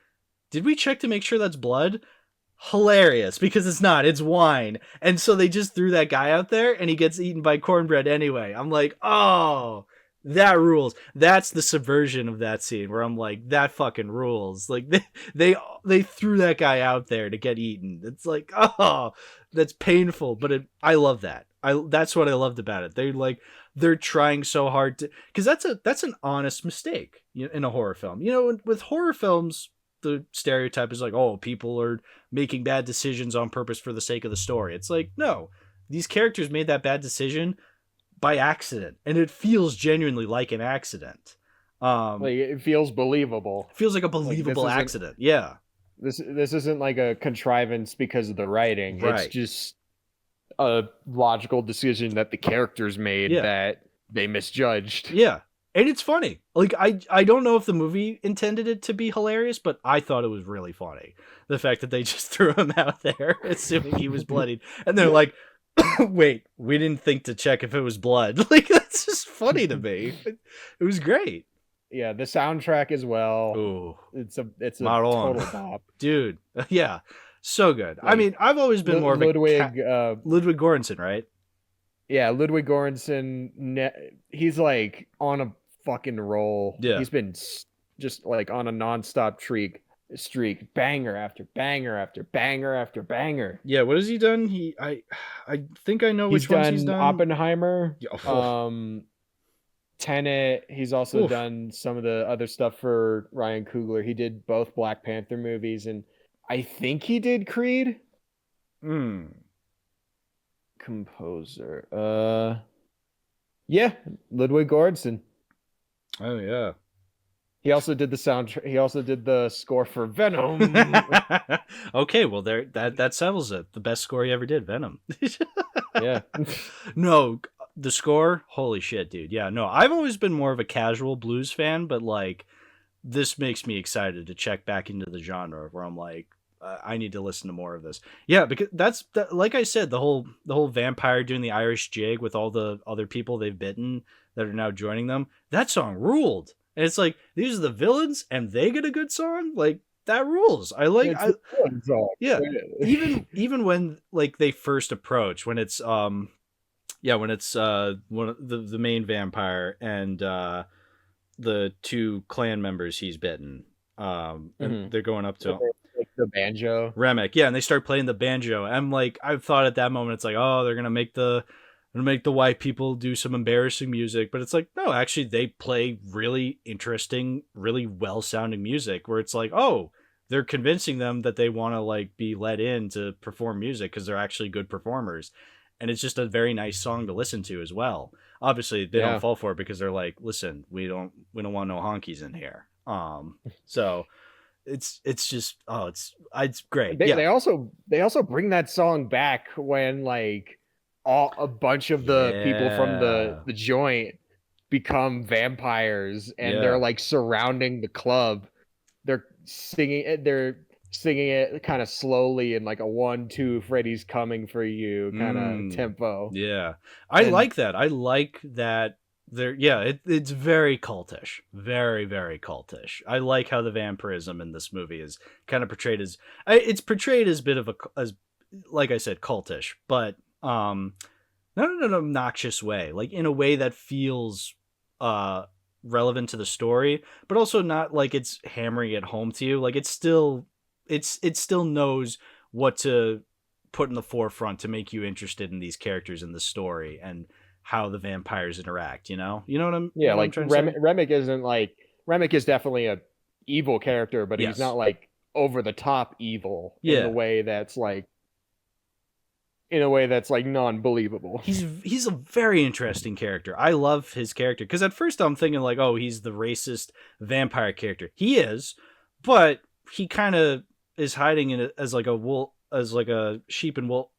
"Did we check to make sure that's blood?" Hilarious, because it's not, it's wine. And so they just threw that guy out there and he gets eaten by Cornbread anyway. I'm like, oh, that rules. That's the subversion of that scene, where I'm like, that fucking rules. Like they threw that guy out there to get eaten. It's like, oh, that's painful, but I love that. That's what I loved about it. They're trying so hard to, because that's an honest mistake in a horror film. You know, with horror films, the stereotype is like, "Oh, people are making bad decisions on purpose for the sake of the story." It's like, no, these characters made that bad decision by accident, and it feels genuinely like an accident. Like, it feels believable. Feels like a believable accident. Yeah. This isn't like a contrivance because of the writing. Right. It's just a logical decision that the characters made that they misjudged. Yeah. And it's funny. Like, I don't know if the movie intended it to be hilarious, but I thought it was really funny. The fact that they just threw him out there, assuming he was bloodied. And they're like, "Wait, we didn't think to check if it was blood." Like, that's just funny to me. It was great. Yeah, the soundtrack as well. Ooh. It's a total bop. Dude, yeah. So good. Like, I mean, I've always been more of a Ludwig Göransson, right? Yeah, Ludwig Göransson, he's like on a fucking roll. Yeah. He's been just like on a nonstop streak, banger after banger after banger after banger. Yeah, what has he done? I think I know which ones he's done. Oppenheimer, Tenet. He's also done some of the other stuff for Ryan Coogler. He did both Black Panther movies, and I think he did Creed. Composer. Yeah, Ludwig Göransson. Oh yeah. He also did the soundtrack. He also did the score for Venom. Okay, well that settles it. The best score he ever did, Venom. Yeah. No, the score, holy shit, dude. Yeah, no, I've always been more of a casual blues fan, but like this makes me excited to check back into the genre, where I'm like, I need to listen to more of this. Yeah, because that's like I said, the whole vampire doing the Irish jig with all the other people they've bitten that are now joining them. That song ruled. And it's like, these are the villains and they get a good song? Like, that rules. Yeah. Even when like they first approach, when it's one of the main vampire and the two clan members he's bitten. And they're going up to him. Like the banjo. Remick, yeah, and they start playing the banjo. I'm like, I thought at that moment, it's like, oh, they're gonna make the white people do some embarrassing music, but it's like, no, actually, they play really interesting, really well sounding music. Where it's like, oh, they're convincing them that they want to like be let in to perform music because they're actually good performers, and it's just a very nice song to listen to as well. Obviously, they don't fall for it because they're like, listen, we don't want no honkies in here. So it's just it's great. They also bring that song back when like a bunch of the people from the joint become vampires and they're like surrounding the club. They're singing it kind of slowly in like a 1-2 Freddy's coming for you kind of tempo. Yeah. I like that. It's very cultish. Very, very cultish. I like how the vampirism in this movie is kind of portrayed as it's portrayed as a bit of as like I said, cultish, but not in an obnoxious way, like in a way that feels relevant to the story, but also not like it's hammering it home to you. Like it still knows what to put in the forefront to make you interested in these characters in the story and how the vampires interact, you know what I'm Remick isn't like Remick is definitely a evil character, but he's not like over the top evil in a way that's like non-believable. He's a very interesting character. I love his character because at first I'm thinking like, oh, he's the racist vampire character. He is, but he kind of is hiding in it as like a wolf, as like a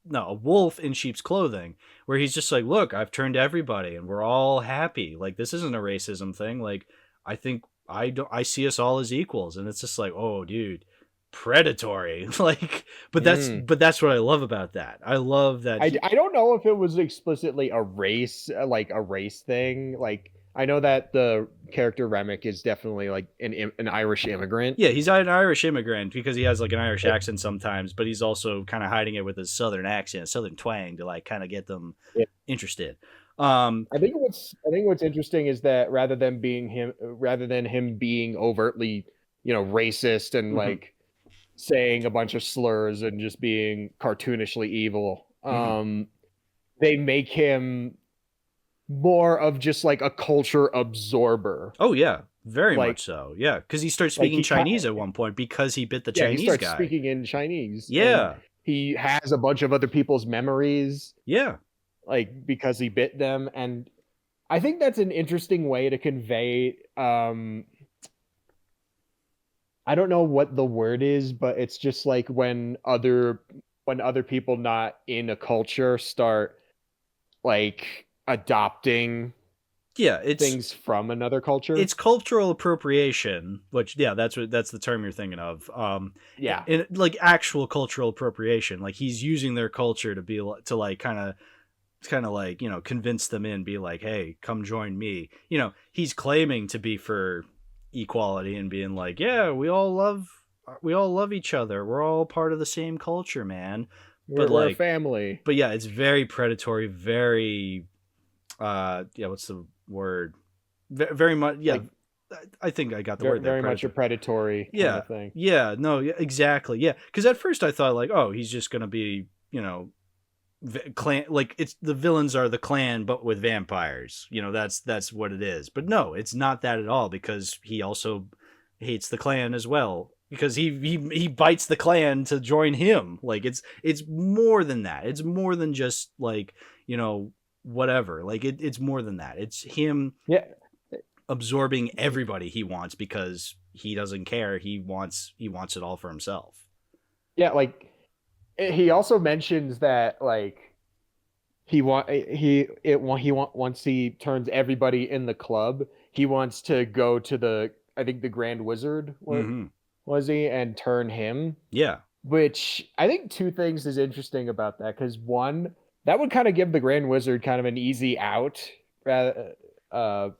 wolf in sheep's clothing, where he's just like, look, I've turned everybody and we're all happy. Like, this isn't a racism thing. Like, I think I see us all as equals. And it's just like, oh dude, predatory. Like, but that's what I love about that. I love that. I don't know if it was explicitly a race, like a race thing. Like, I know that the character Remick is definitely like an Irish immigrant. Yeah, he's an Irish immigrant because he has like an Irish accent sometimes, but he's also kind of hiding it with his southern accent, southern twang to like kind of get them interested. I think what's interesting is that rather than him being overtly, racist and like saying a bunch of slurs and just being cartoonishly evil, they make him more of just like a culture absorber. Oh yeah, very much so. Yeah, because he starts speaking Chinese at one point because he bit the Chinese guy. He starts speaking in Chinese. Yeah, he has a bunch of other people's memories. Yeah, like because he bit them, and I think that's an interesting way to convey. I don't know what the word is, but it's just like when other people not in a culture start like adopting things from another culture. It's cultural appropriation, which that's the term you're thinking of. And like actual cultural appropriation, like he's using their culture to like kind of like, convince them in, be like, hey, come join me. He's claiming to be for equality and being like, yeah, we all love each other, we're all part of the same culture, man. We're a family. But yeah, it's very predatory, very what's the word? Very much. Yeah, I think I got the word there. Very much a predatory kind of thing. Yeah, no, exactly. Yeah, because at first I thought like, oh, he's just gonna be, clan, like it's the villains are the clan but with vampires. That's what it is. But no, it's not that at all, because he also hates the clan as well, because he bites the clan to join him. Like it's more than that. It's more than just like, whatever. Like it's more than that. It's him absorbing everybody he wants because he doesn't care. He wants it all for himself. Yeah, like he also mentions that like once he turns everybody in the club, he wants to go to the Grand Wizard was he, and turn him. Yeah. Which I think two things is interesting about that, because one, that would kind of give the Grand Wizard kind of an easy out, because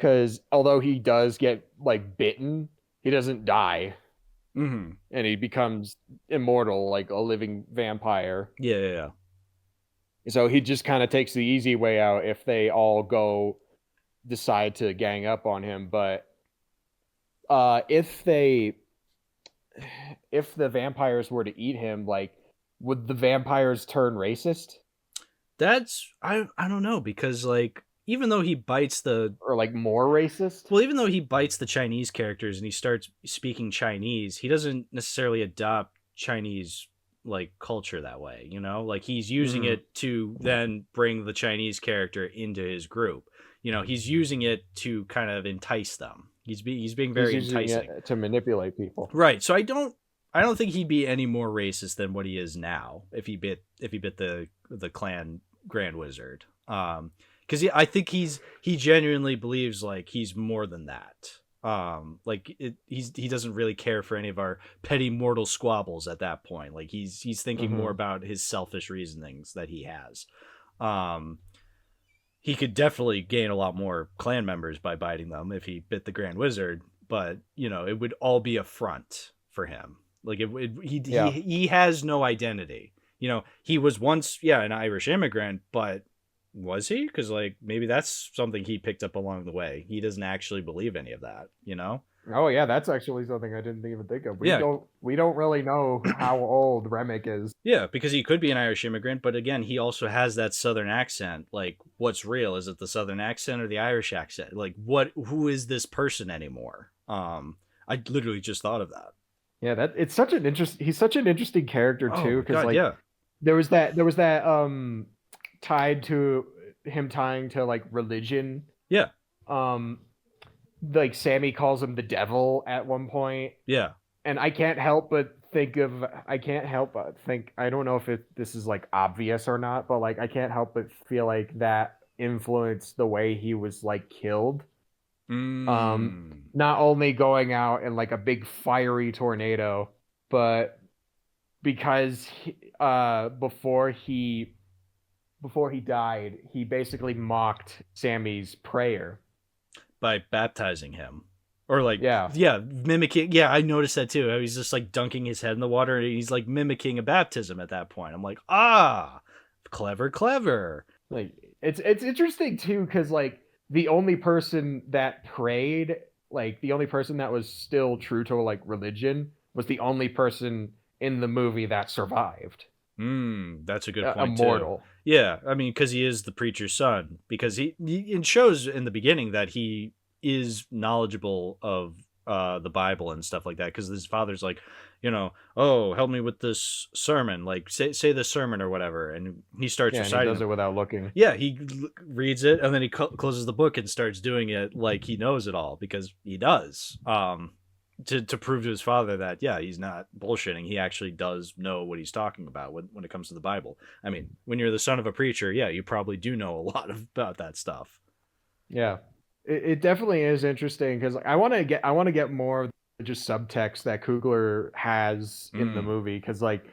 because although he does get like bitten, he doesn't die, Mm-hmm. and he becomes immortal, like a living vampire. Yeah. So he just kind of takes the easy way out if they all decide to gang up on him. But if the vampires were to eat him, like, would the vampires turn racist? That's I don't know, because like even though he bites or like more racist? Well, even though he bites the Chinese characters and he starts speaking Chinese, he doesn't necessarily adopt Chinese like culture that way, you know? Like he's using it to then bring the Chinese character into his group. You know, he's using it to kind of entice them. He's being very enticing it to manipulate people. Right. So I don't think he'd be any more racist than what he is now if he bit the clan Grand Wizard. Because I think he genuinely believes like he's more than that. He doesn't really care for any of our petty mortal squabbles at that point. Like he's thinking more about his selfish reasonings that he has. He could definitely gain a lot more clan members by biting them if he bit the Grand Wizard, but you know, it would all be a front for him. Like he has no identity. You know, he was once an Irish immigrant, but was he? Because like maybe that's something he picked up along the way. He doesn't actually believe any of that, you know? Oh yeah, that's actually something I didn't even think of. We don't really know how old Remick is. Yeah, because he could be an Irish immigrant, but again, he also has that Southern accent. Like, what's real? Is it the Southern accent or the Irish accent? Like, who is this person anymore? I literally just thought of that. Yeah, he's such an interesting character too, because there was that tied to him tying to like religion. Yeah. Like Sammy calls him the devil at one point. Yeah. And I can't help but think, I don't know if this is like obvious or not, but like I can't help but feel like that influenced the way he was like killed. Not only going out in like a big fiery tornado, but because before he died, he basically mocked Sammy's prayer by baptizing him, or like mimicking. I noticed that too. He's just like dunking his head in the water, and he's like mimicking a baptism at that point. I'm like, clever. Like it's interesting too, because like the only person that prayed, like the only person that was still true to like religion, was the only person in the movie that survived. That's a good point. Immortal. Too. Yeah, I mean, because he is the preacher's son. Because it shows in the beginning that he is knowledgeable of the Bible and stuff like that. Because his father's like, you know, oh, help me with this sermon. Like, say the sermon or whatever, and he starts reciting. He does it without looking. Yeah, he reads it and then he closes the book and starts doing it like he knows it all, because he does. To prove to his father that he's not bullshitting. He actually does know what he's talking about when it comes to the Bible. I mean, when you're the son of a preacher, you probably do know a lot about that stuff. Yeah, it definitely is interesting, because I want to get more of just subtext that Coogler has in the movie, because like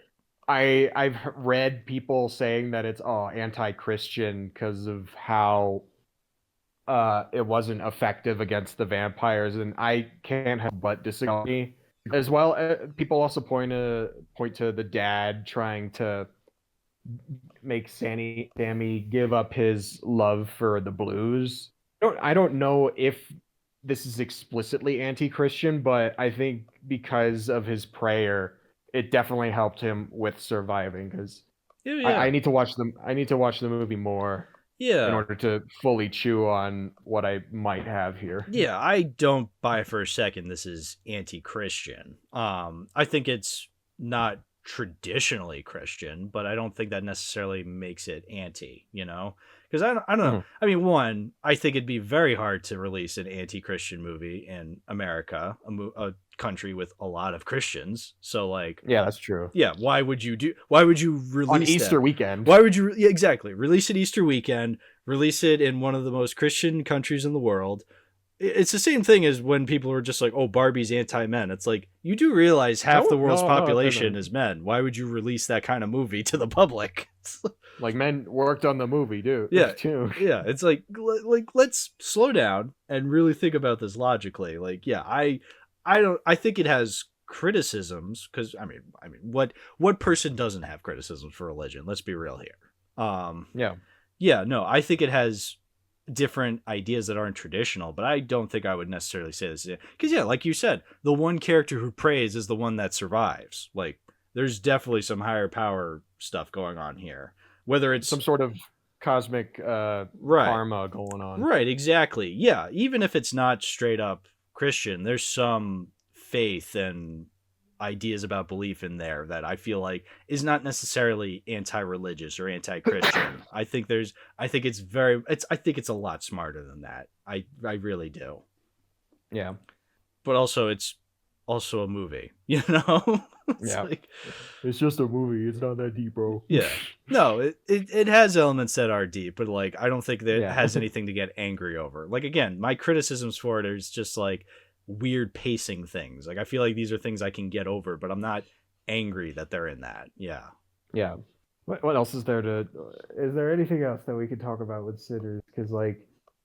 I've read people saying that it's anti-Christian because of how it wasn't effective against the vampires, and I can't help but disagree. As well, people also point to the dad trying to make Sammy give up his love for the blues. I don't know if this is explicitly anti-Christian, but I think because of his prayer, it definitely helped him with surviving. Because I need to watch the movie more. Yeah. In order to fully chew on what I might have here. Yeah, I don't buy for a second this is anti-Christian. I think it's not traditionally Christian, but I don't think that necessarily makes it anti, you know? Because I don't know. I mean, one, I think it'd be very hard to release an anti-Christian movie in America, a country with a lot of Christians. So like, yeah, that's true. Yeah, why would you release on Easter weekend? Why would you exactly release it Easter weekend? Release it in one of the most Christian countries in the world. it's the same thing as when people are just like, oh, Barbie's anti-men. It's like, you do realize half the world's population is men. Why would you release that kind of movie to the public? Like, men worked on the movie, dude. Yeah, too. Yeah. It's like let's slow down and really think about this logically. Like, yeah, I think it has criticisms because I mean, what person doesn't have criticisms for religion? Let's be real here. Yeah. No, I think it has different ideas that aren't traditional, but I don't think I would necessarily say this because like you said, the one character who prays is the one that survives. Like, there's definitely some higher power stuff going on here, whether it's some sort of cosmic karma going on. Right, exactly. Yeah, even if it's not straight up Christian, there's some faith and ideas about belief in there that I feel like is not necessarily anti-religious or anti-Christian. I think it's a lot smarter than that. I really do. Yeah. But also it's also a movie, you know? It's just a movie. It's not that deep, bro. Yeah. No, it has elements that are deep, but like I don't think that it has anything to get angry over. Like, again, my criticisms for it is just like weird pacing things. Like, I feel like these are things I can get over, but I'm not angry that they're in that. Yeah. What else is there is there anything else that we could talk about with Sinners? Because like,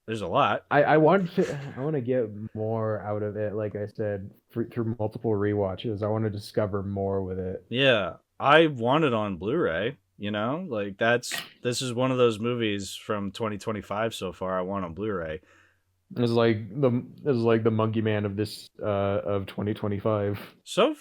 there's a lot. I want to get more out of it. Like I said, through multiple rewatches, I want to discover more with it. Yeah, I want it on Blu-ray. You know, like this is one of those movies from 2025 so far I want on Blu-ray. It's like the Monkey Man of this of 2025. So,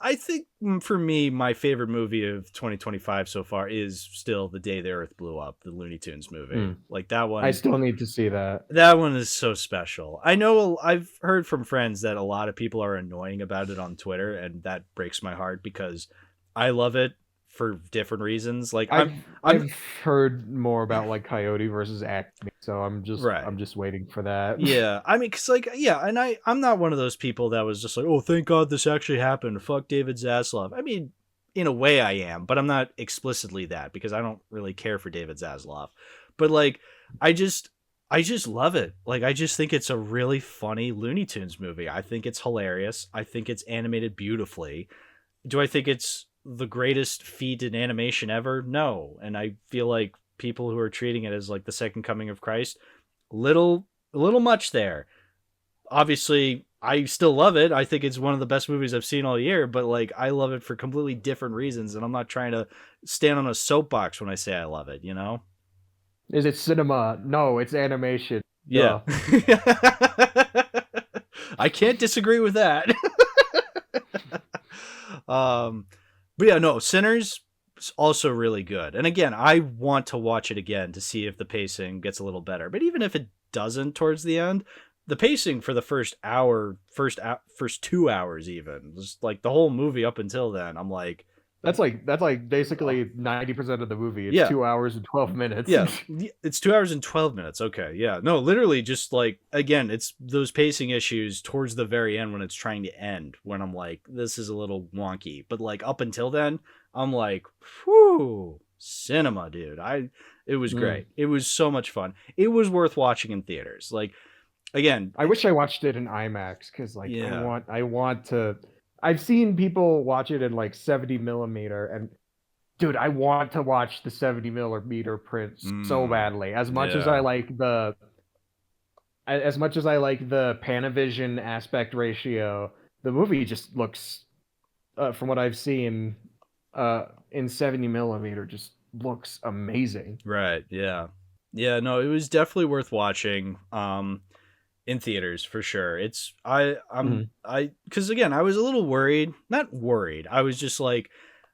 I think for me, my favorite movie of 2025 so far is still The Day the Earth Blew Up, the Looney Tunes movie. Like, that one, I still need to see that. That one is so special. I know I've heard from friends that a lot of people are annoying about it on Twitter, and that breaks my heart because I love it for different reasons. Like, I've heard more about like Coyote versus Acme, so I'm just waiting for that. Yeah, I mean, cause like, yeah, and I'm not one of those people that was just like, oh, thank God this actually happened. Fuck David Zaslav. I mean, in a way I am, but I'm not explicitly that because I don't really care for David Zaslav. But like, I just love it. Like, I just think it's a really funny Looney Tunes movie. I think it's hilarious. I think it's animated beautifully. Do I think it's the greatest feat in animation ever? No. And I feel like people who are treating it as like the second coming of Christ, a little much there. Obviously, I still love it. I think it's one of the best movies I've seen all year, but like, I love it for completely different reasons, and I'm not trying to stand on a soapbox when I say I love it, you know? Is it cinema? No, it's animation. Yeah. I can't disagree with that. But yeah, no, Sinners is also really good. And again, I want to watch it again to see if the pacing gets a little better. But even if it doesn't towards the end, the pacing for the first 2 hours even, just like the whole movie up until then, I'm like, that's like basically 90% of the movie. It's 2 hours and 12 minutes. Yeah, it's 2 hours and 12 minutes. Okay, yeah. No, literally just like, again, it's those pacing issues towards the very end when it's trying to end, when I'm like, this is a little wonky. But like up until then, I'm like, whew, cinema, dude. It was great. It was so much fun. It was worth watching in theaters. Like, again, I wish I watched it in IMAX because like I want to. I've seen people watch it in like 70 millimeter, and dude, I want to watch the 70 millimeter print so badly. As much as I like the Panavision aspect ratio, the movie just looks, from what I've seen, in 70 millimeter, just looks amazing. Right? Yeah. No, it was definitely worth watching. In theaters for sure. It's because again, I was a little not worried. I was just like,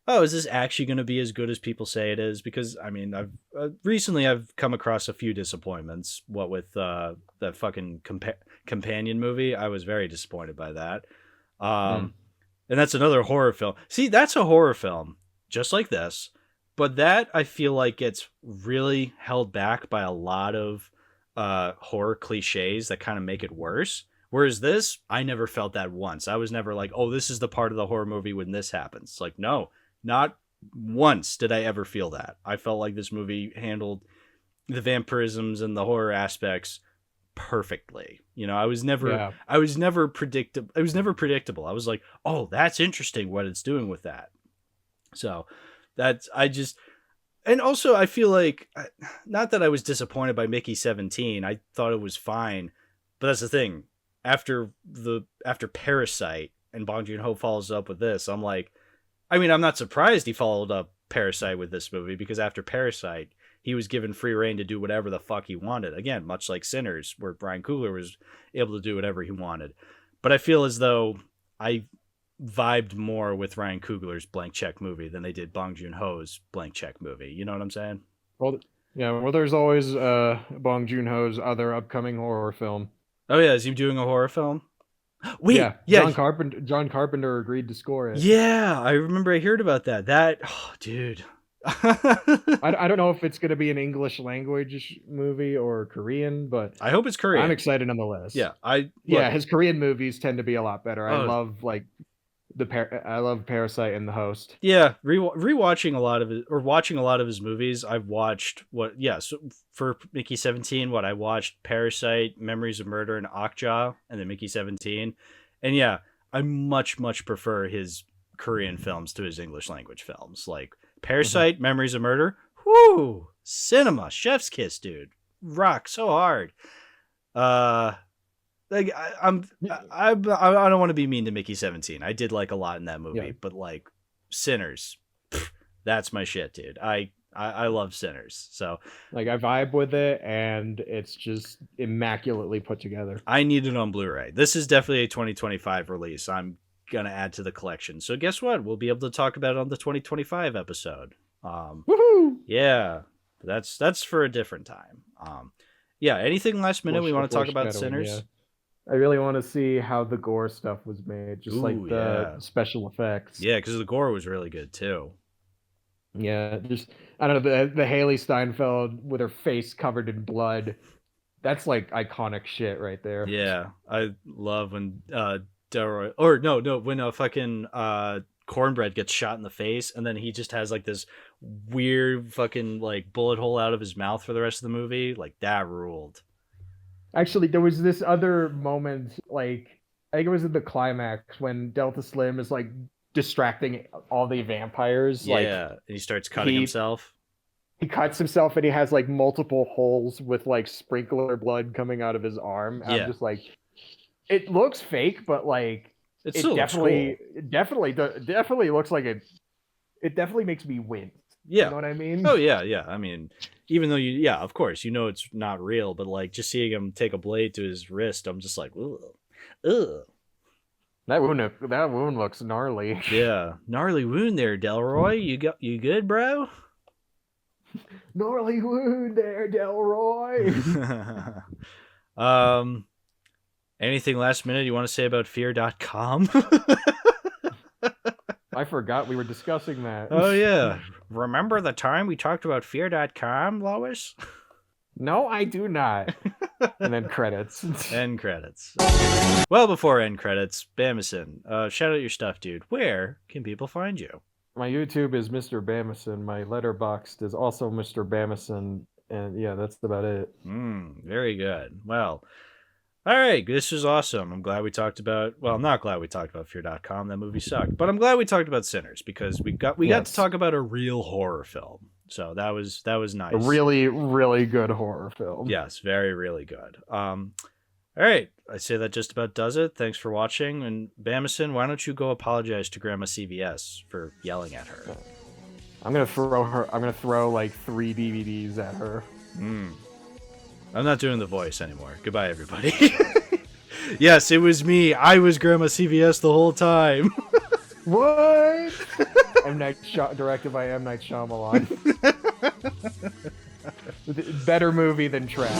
oh, is this actually going to be as good as people say it is? Because I mean, I've recently come across a few disappointments. What with that fucking companion movie, I was very disappointed by that. And that's another horror film. See, that's a horror film just like this, but that I feel like gets really held back by a lot of horror cliches that kind of make it worse. Whereas this, I never felt that once. I was never like, oh, this is the part of the horror movie when this happens. It's like, no, not once did I ever feel that. I felt like this movie handled the vampirisms and the horror aspects perfectly. You know, I was never predictable. It was never predictable. I was like, oh, that's interesting what it's doing with that. So and also I feel like, not that I was disappointed by Mickey 17. I thought it was fine, but that's the thing. After Parasite and Bong Joon-ho follows up with this, I'm like, I mean, I'm not surprised he followed up Parasite with this movie, because after Parasite, he was given free reign to do whatever the fuck he wanted. Again, much like Sinners, where Ryan Coogler was able to do whatever he wanted. But I feel as though I vibed more with Ryan Coogler's Blank Check movie than they did Bong Joon-ho's Blank Check movie. You know what I'm saying? Well, yeah. Well, there's always Bong Joon-ho's other upcoming horror film. Oh yeah, is he doing a horror film? Wait, yeah. John Carpenter agreed to score it. Yeah, I remember I heard about that. Oh, dude. I don't know if it's going to be an English language movie or Korean, but I hope it's Korean. I'm excited nonetheless. Yeah, his Korean movies tend to be a lot better. I love I love Parasite and The Host. Yeah, rewatching a lot of it, or watching a lot of his movies. I've watched so for Mickey 17, I watched Parasite, Memories of Murder, and Okja, and then Mickey 17. And yeah, I much prefer his Korean films to his English language films. Like Parasite, Memories of Murder, whoo, cinema, chef's kiss, dude, rock so hard. Like I don't want to be mean to Mickey 17. I did like a lot in that movie, but like Sinners, that's my shit, dude. I love Sinners. So like I vibe with it, and it's just immaculately put together. I need it on Blu-ray. This is definitely a 2025 release. I'm gonna add to the collection. So guess what? We'll be able to talk about it on the 2025 episode. Woohoo! Yeah, that's for a different time. Yeah. Anything last minute we want to talk about Sinners? Yeah. I really want to see how the gore stuff was made, just like the special effects. Yeah, because the gore was really good too. Yeah, just I don't know, the Haley Steinfeld with her face covered in blood. That's like iconic shit right there. Yeah, I love when Delroy, or no, when a fucking Cornbread gets shot in the face, and then he just has like this weird fucking like bullet hole out of his mouth for the rest of the movie. Like that ruled. Actually, there was this other moment, like I think it was in the climax when Delta Slim is like distracting all the vampires. Yeah, and he starts cutting himself. He cuts himself, and he has like multiple holes with like sprinkler blood coming out of his arm. Yeah. I'm just like, it looks fake, but like it definitely looks like it. It definitely makes me wince. Yeah, you know what I mean? Oh yeah. I mean, even though of course, it's not real, but like just seeing him take a blade to his wrist, I'm just like, ugh. That wound looks gnarly. Yeah, gnarly wound there, Delroy. You good, bro? Gnarly wound there, Delroy. Anything last minute you want to say about FearDotCom? I forgot we were discussing that. Oh yeah. Remember the time we talked about FearDotCom, Lois? No, I do not. And then credits. End credits. Well, before end credits, Bamason, shout out your stuff, dude. Where can people find you? My YouTube is Mr. Bamason. My Letterboxd is also Mr. Bamason. And yeah, that's about it. Very good. Well, all right, this was awesome. I'm glad we talked about, well, I'm not glad we talked about FearDotCom. That movie sucked. But I'm glad we talked about Sinners, because we got to talk about a real horror film. So that was nice. A really, really good horror film. Yes, really good. All right, I say that just about does it. Thanks for watching. And Bamason, why don't you go apologize to Grandma CVS for yelling at her? I'm gonna throw like 3 DVDs at her. I'm not doing the voice anymore. Goodbye, everybody. Yes, it was me. I was Grandma CVS the whole time. What? Directed by M. Night Shyamalan. Better movie than Trap.